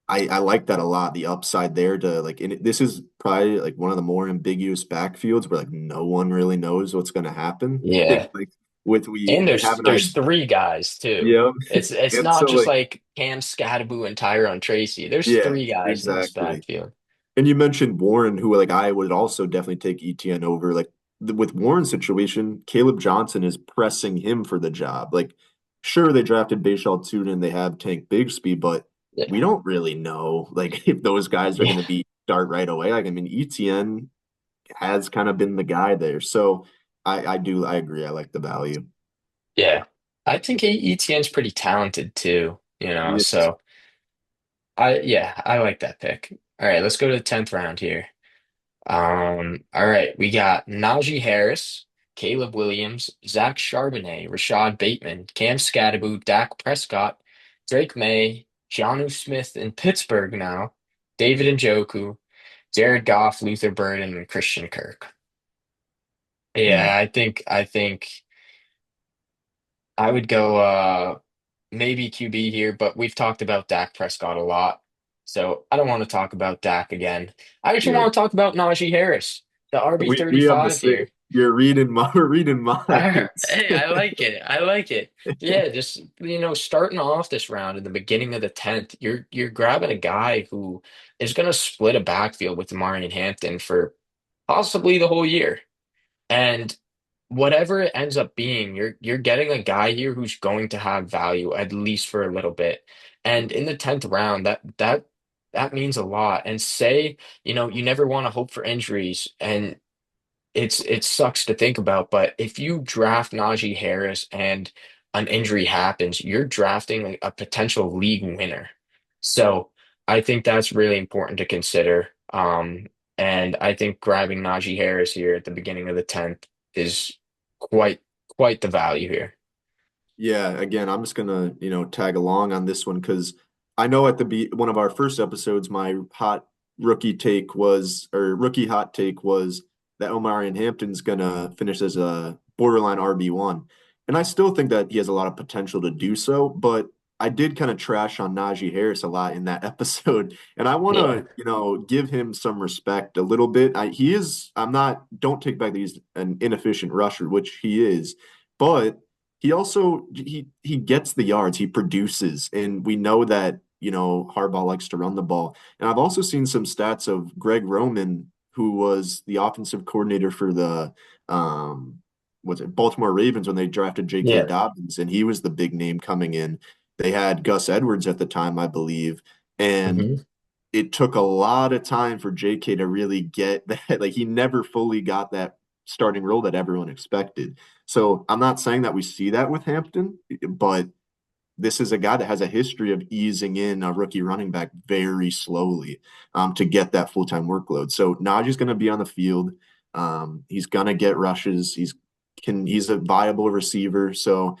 I like that a lot. The upside there to like, and this is probably like one of the more ambiguous backfields where like no one really knows what's going to happen. Yeah. Like with And we there's have an there's idea. three guys too. Yeah. It's And not so just like like Cam Scatterbo and Tyrone Tracy. There's yeah, three guys in this exactly. backfield. And you mentioned Warren, who like I would also definitely take ETN over. Like with Warren's situation, Caleb Johnson is pressing him for the job. Like, sure, they drafted Bashal Tuna and they have Tank Bigsby, but we Yeah. don't really know like if those guys are going Yeah. to be start right away. Like, I mean, ETN has kind of been the guy there. So I agree. I like the value. Yeah. I think ETN's pretty talented too, Yes. so I like that pick. All right, let's go to the 10th round here. All right, we got Najee Harris, Caleb Williams, Zach Charbonnet, Rashad Bateman, Cam Scatterbo, Dak Prescott, Drake May, Jonnu Smith in Pittsburgh now, David Njoku, Jared Goff, Luther Burden, and Christian Kirk. Hmm. Yeah, I think I would go maybe QB here, but we've talked about Dak Prescott a lot. So I don't want to talk about Dak again. I actually Yeah. want to talk about Najee Harris, the We have the RB35 same. here. You're reading my we're reading minds. Hey, I like it. I like it. Yeah, just starting off this round in the beginning of the 10th, you're grabbing a guy who is going to split a backfield with Marion Hampton for possibly the whole year. And whatever it ends up being, you're getting a guy here who's going to have value at least for a little bit. And in the 10th round, that means a lot. And say, you never want to hope for injuries, and it sucks to think about, but if you draft Najee Harris and an injury happens, you're drafting a potential league winner. So I think that's really important to consider. And I think grabbing Najee Harris here at the beginning of the 10th is quite quite the value here. Yeah, again, I'm just gonna, tag along on this one because I know at the be one of our first episodes, my rookie hot take was that Omarion Hampton's gonna finish as a borderline RB1. And I still think that he has a lot of potential to do so, but I did kind of trash on Najee Harris a lot in that episode. And I Yeah. wanna, give him some respect a little bit. I'm not, don't take back that he's an inefficient rusher, which he is, but he gets the yards, he produces, and we know that Harbaugh likes to run the ball. And I've also seen some stats of Greg Roman, who was the offensive coordinator for the was it Baltimore Ravens when they drafted J.K. Yeah. Dobbins, and he was the big name coming in. They had Gus Edwards at the time, I believe, and Hmm. it took a lot of time for J.K. to really get that. Like he never fully got that starting role that everyone expected. So I'm not saying that we see that with Hampton, but this is a guy that has a history of easing in a rookie running back very slowly to get that full time workload. So Najee's going to be on the field. He's going to get rushes. He's a viable receiver. So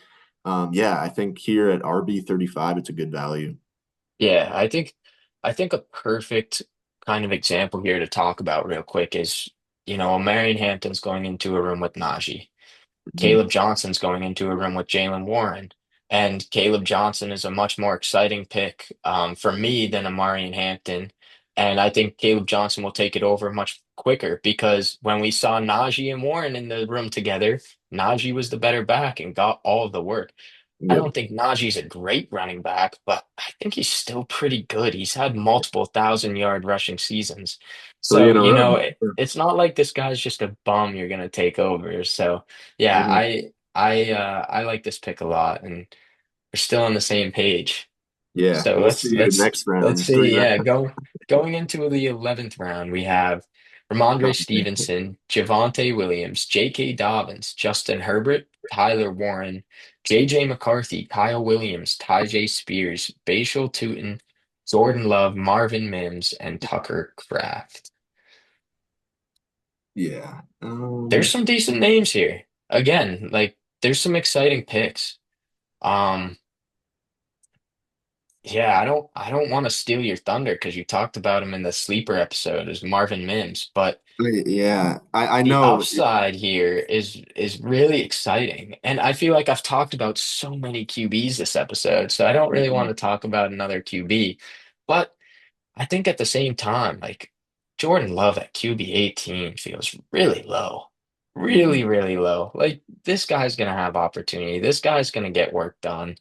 yeah, I think here at RB 35, it's a good value. Yeah, I think a perfect kind of example here to talk about real quick is, Marion Hampton's going into a room with Najee. Mhm. Caleb Johnson's going into a room with Jalen Warren. And Caleb Johnson is a much more exciting pick for me than a Marion Hampton. And I think Caleb Johnson will take it over much quicker because when we saw Najee and Warren in the room together, Najee was the better back and got all of the work. I Yep. don't think Najee's a great running back, but I think he's still pretty good. He's had multiple 1,000-yard rushing seasons. Three So, in a row. it's not like this guy's just a bum you're going to take over. So, yeah, Mhm. I like this pick a lot, and we're still on the same page. Yeah, So we'll let's see you let's next let's round. Three see. rounds. Yeah, going into the 11th round, we have Ramondre Stevenson, Javonte Williams, J.K. Dobbins, Justin Herbert, Tyler Warren, J.J. McCarthy, Kyle Williams, Tyjae Spears, Bashal Tutin, Jordan Love, Marvin Mims, and Tucker Kraft. Yeah. There's some decent names here. Again, like there's some exciting picks. Um, Yeah, I don't want to steal your thunder because you talked about him in the sleeper episode as Marvin Mims, but Yeah, I the know. upside here is really exciting. And I feel like I've talked about so many QBs this episode, so I don't really want Mhm. to talk about another QB. But I think at the same time, like Jordan Love at QB 18 feels really low. Really, Mhm. really low. Like this guy's gonna have opportunity. This guy's gonna get work done.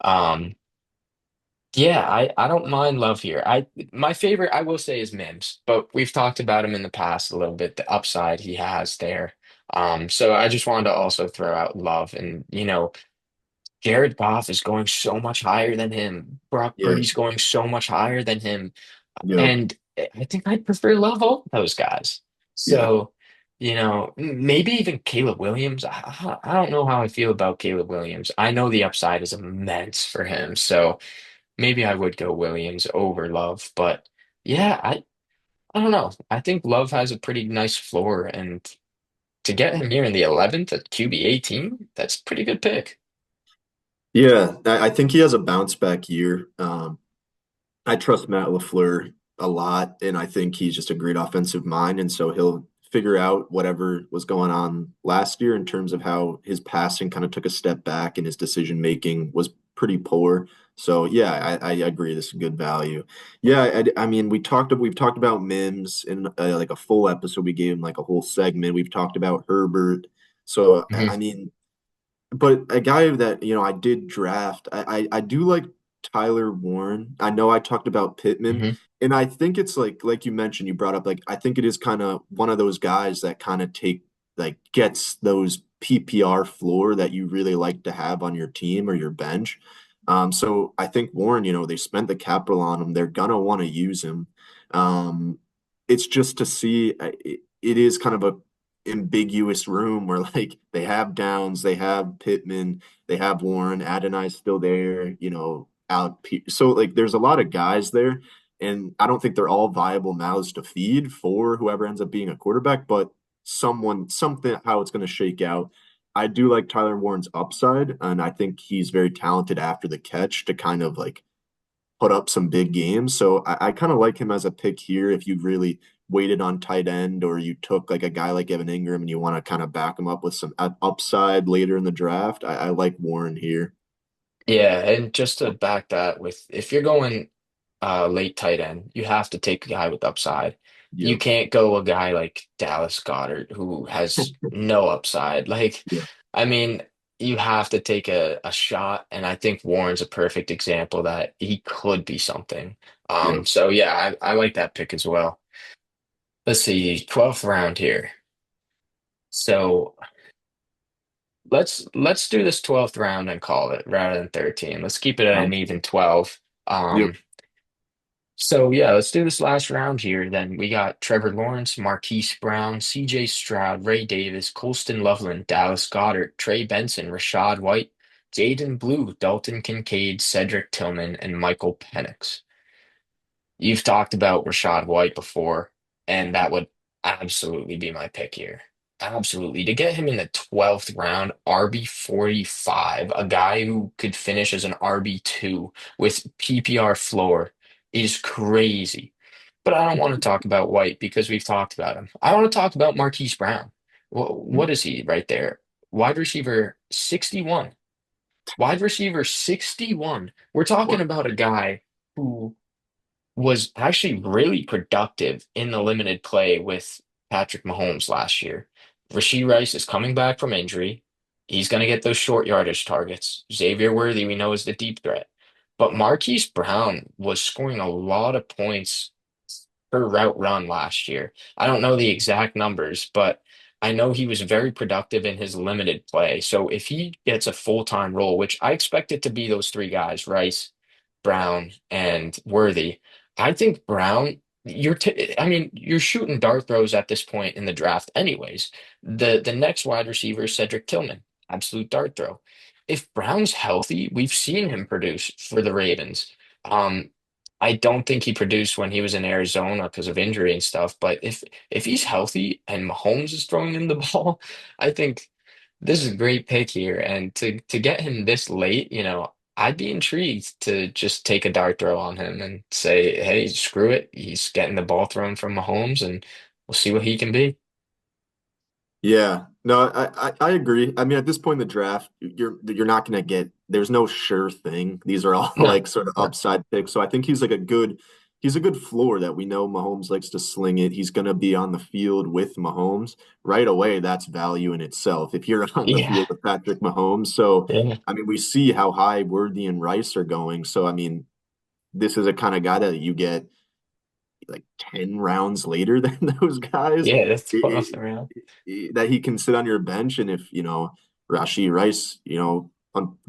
Um, Yeah, I don't mind Love here. My favorite I will say is Mims, but we've talked about him in the past a little bit, the upside he has there. So I just wanted to also throw out Love and Jared Goff is going so much higher than him. Brock Yeah. Purdy's going so much higher than him. Yep. And I think I'd prefer Love over those guys. Yeah. So, maybe even Caleb Williams. I don't know how I feel about Caleb Williams. I know the upside is immense for him. So maybe I would go Williams over Love, but yeah, I don't know. I think Love has a pretty nice floor, and to get him here in the 11th at QB 18, that's a pretty good pick. Yeah. I think he has a bounce back year. I trust Matt LaFleur a lot, and I think he's just a great offensive mind, and so he'll figure out whatever was going on last year in terms of how his passing kind of took a step back and his decision making was pretty poor. So yeah, I agree. This is good value. Yeah, I mean we've talked about Mims in like a full episode. We gave him like a whole segment. We've talked about Herbert. So I Hmm. mean but a guy that, I did draft, I do like Tyler Warren. I know I talked about Pittman, Hmm. and I think it's like you mentioned, you brought up like I think it is kind of one of those guys that kind of gets those PPR floor that you really like to have on your team or your bench. So I think Warren, they spent the capital on him. They're gonna want to use him. Um, it's just to see it is kind of a ambiguous room where like they have Downs, they have Pittman, they have Warren, Adonai's still there, out. So like there's a lot of guys there, and I don't think they're all viable mouths to feed for whoever ends up being a quarterback, but something how it's going to shake out. I do like Tyler Warren's upside, and I think he's very talented after the catch to kind of like put up some big games. So I kind of like him as a pick here if you really waited on tight end or you took like a guy like Evan Ingram and you want to kind of back him up with some upside later in the draft. I like Warren here. Yeah, and just to back that with if you're going late tight end, you have to take a guy with upside. You Yep. can't go a guy like Dallas Goddard who has no upside. Like, Yeah. I mean, you have to take a shot, and I think Warren's a perfect example that he could be something. Yep. So yeah, I like that pick as well. Let's see, 12th round here. So let's do this 12th round and call it rather than 13. Let's keep it at an Sounds even good. 12. Yep. So yeah, let's do this last round here. Then we got Trevor Lawrence, Marquise Brown, C.J. Stroud, Ray Davis, Colston Loveland, Dallas Goedert, Trey Benson, Rashad White, Jaden Blue, Dalton Kincaid, Cedric Tillman, and Michael Penix. You've talked about Rashad White before, and that would absolutely be my pick here. Absolutely. To get him in the 12th round, RB 45, a guy who could finish as an RB2 with PPR floor is crazy. But I don't want to talk about White because we've talked about him. I want to talk about Marquise Brown. What is he right there? Wide receiver 61. Wide receiver 61. We're talking What? about a guy who was actually really productive in the limited play with Patrick Mahomes last year. Rashee Rice is coming back from injury. He's going to get those short yardage targets. Xavier Worthy, we know, is the deep threat. But Marquise Brown was scoring a lot of points per route run last year. I don't know the exact numbers, but I know he was very productive in his limited play. So if he gets a full-time role, which I expect it to be those three guys, Rice, Brown, and Worthy, I think Brown, I mean, you're shooting dart throws at this point in the draft anyways. The next wide receiver is Cedric Tillman, absolute dart throw. If Brown's healthy, we've seen him produce for the Ravens. Um, I don't think he produced when he was in Arizona because of injury and stuff. But if he's healthy and Mahomes is throwing him the ball, I think this is a great pick here. And to get him this late, I'd be intrigued to just take a dart throw on him and say, hey, screw it. He's getting the ball thrown from Mahomes, and we'll see what he can be. Yeah, no, I agree. I mean, at this point in the draft, you're not going to get. There's no sure thing. These are all No, like sort of no, upside picks. So I think he's a good floor that we know Mahomes likes to sling it. He's going to be on the field with Mahomes right away. That's value in itself. If you're on the yeah, field with Patrick Mahomes, so yeah, I mean, we see how high Worthy and Rice are going. So I mean, this is a kind of guy that you get like 10 rounds later than those guys yeah. That's it, off the round. that he can sit on your bench. And if, Rashee Rice,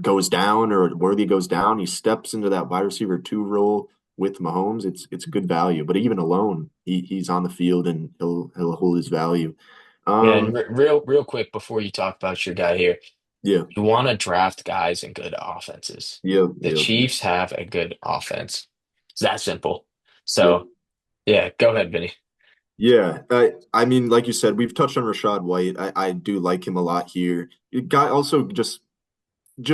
goes down or Worthy goes down, he steps into that wide receiver two role with Mahomes. It's a good value. But even alone, he's on the field and he'll hold his value. Yeah, and Um, real quick before you talk about your guy here. yeah, You want to draft guys in good offenses. yep, The yep, yep, Chiefs have a good offense. It's that simple. yep. So, yeah, go ahead, Vinny. Yeah, I mean, like you said, we've touched on Rashad White. I do like him a lot here. Guy also just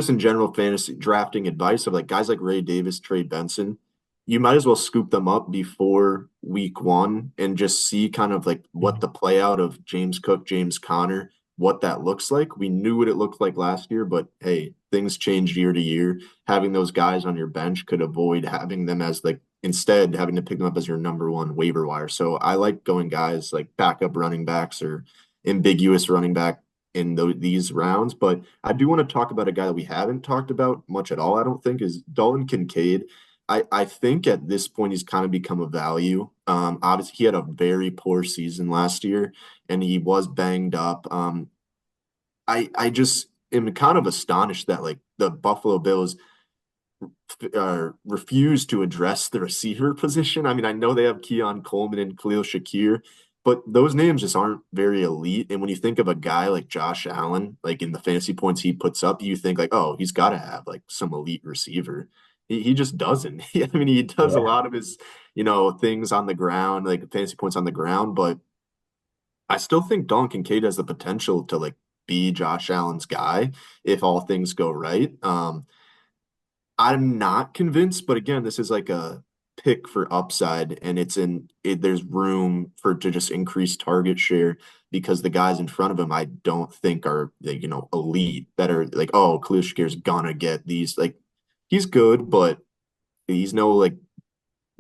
in general fantasy drafting advice of like guys like Ray Davis, Trey Benson, you might as well scoop them up before week one and just see kind of like what Mhm. the play out of James Cook, James Conner, what that looks like. We knew what it looked like last year, but hey, things change year to year. Having those guys on your bench could avoid having them as like instead having to pick them up as your number one waiver wire. So I like going guys like backup running backs or ambiguous running back in these rounds, but I do want to talk about a guy that we haven't talked about much at all, I don't think, is Dalton Kincaid. I think at this point he's kind of become a value. Obviously, he had a very poor season last year and he was banged up. I just am kind of astonished that like the Buffalo Bills refuse to address the receiver position. I mean, I know they have Keon Coleman and Khalil Shakir, but those names just aren't very elite. And when you think of a guy like Josh Allen, like in the fantasy points he puts up, you think like, oh, he's got to have like some elite receiver. He just doesn't. I mean, he does a Yeah. lot of his, things on the ground, like fantasy points on the ground, but I still think Dalton Kincaid has the potential to like be Josh Allen's guy if all things go right. I'm not convinced, but again, this is like a pick for upside, and there's room for to just increase target share because the guys in front of him I don't think are like, elite that are like, oh, Khalil Shakir's gonna get these. Like he's good, but he's no like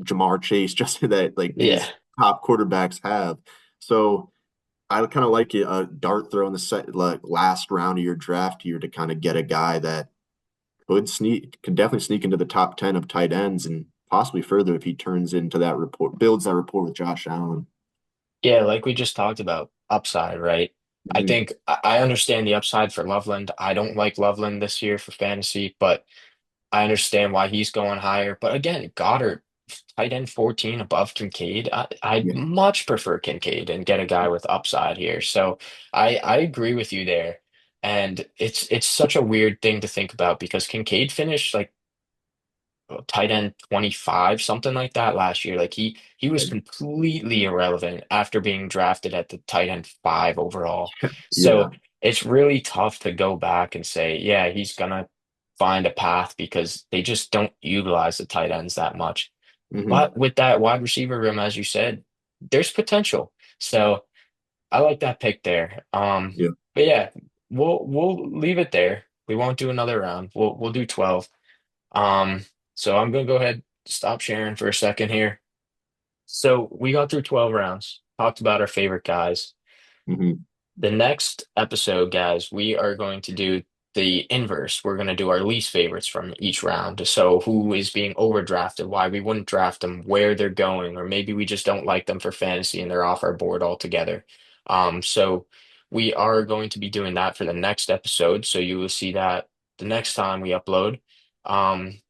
Jamar Chase, just that like Yeah. these top quarterbacks have. So I kind of like a dart throw in the like last round of your draft here to kind of get a guy that could definitely sneak into the top 10 of tight ends and possibly further if he turns into that rapport, builds that rapport with Josh Allen. Yeah, like we just talked about, upside, right? I Mhm. think I understand the upside for Loveland. I don't like Loveland this year for fantasy, but I understand why he's going higher. But again, Goddard, tight end 14 above Kincaid. I'd Yeah. much prefer Kincaid and get a guy with upside here. So I agree with you there. And it's such a weird thing to think about because Kincaid finished like tight end 25, something like that last year. Like he was completely irrelevant after being drafted at the tight end 5 overall. Yeah. So it's really tough to go back and say, yeah, he's gonna find a path because they just don't utilize the tight ends that much. Hmm. But with that wide receiver room, as you said, there's potential. So I like that pick there. Yeah. But yeah, we'll leave it there. We won't do another round. We'll do 12. Um, so I'm gonna go ahead, stop sharing for a second here. So we got through 12 rounds, talked about our favorite guys. Hmm. The next episode, guys, we are going to do the inverse. We're going to do our least favorites from each round. So who is being overdrafted, why we wouldn't draft them, where they're going, or maybe we just don't like them for fantasy and they're off our board altogether. So we are going to be doing that for the next episode. So you will see that the next time we upload. Um,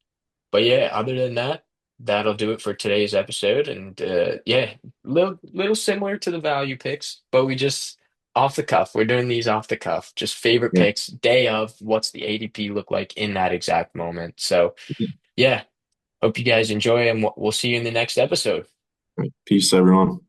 but yeah, other than that, that'll do it for today's episode. And yeah, little similar to the value picks, but we just off the cuff. We're doing these off the cuff, just favorite Yeah. picks, day of, what's the ADP look like in that exact moment. So yeah, hope you guys enjoy, and we'll see you in the next episode. Peace, everyone.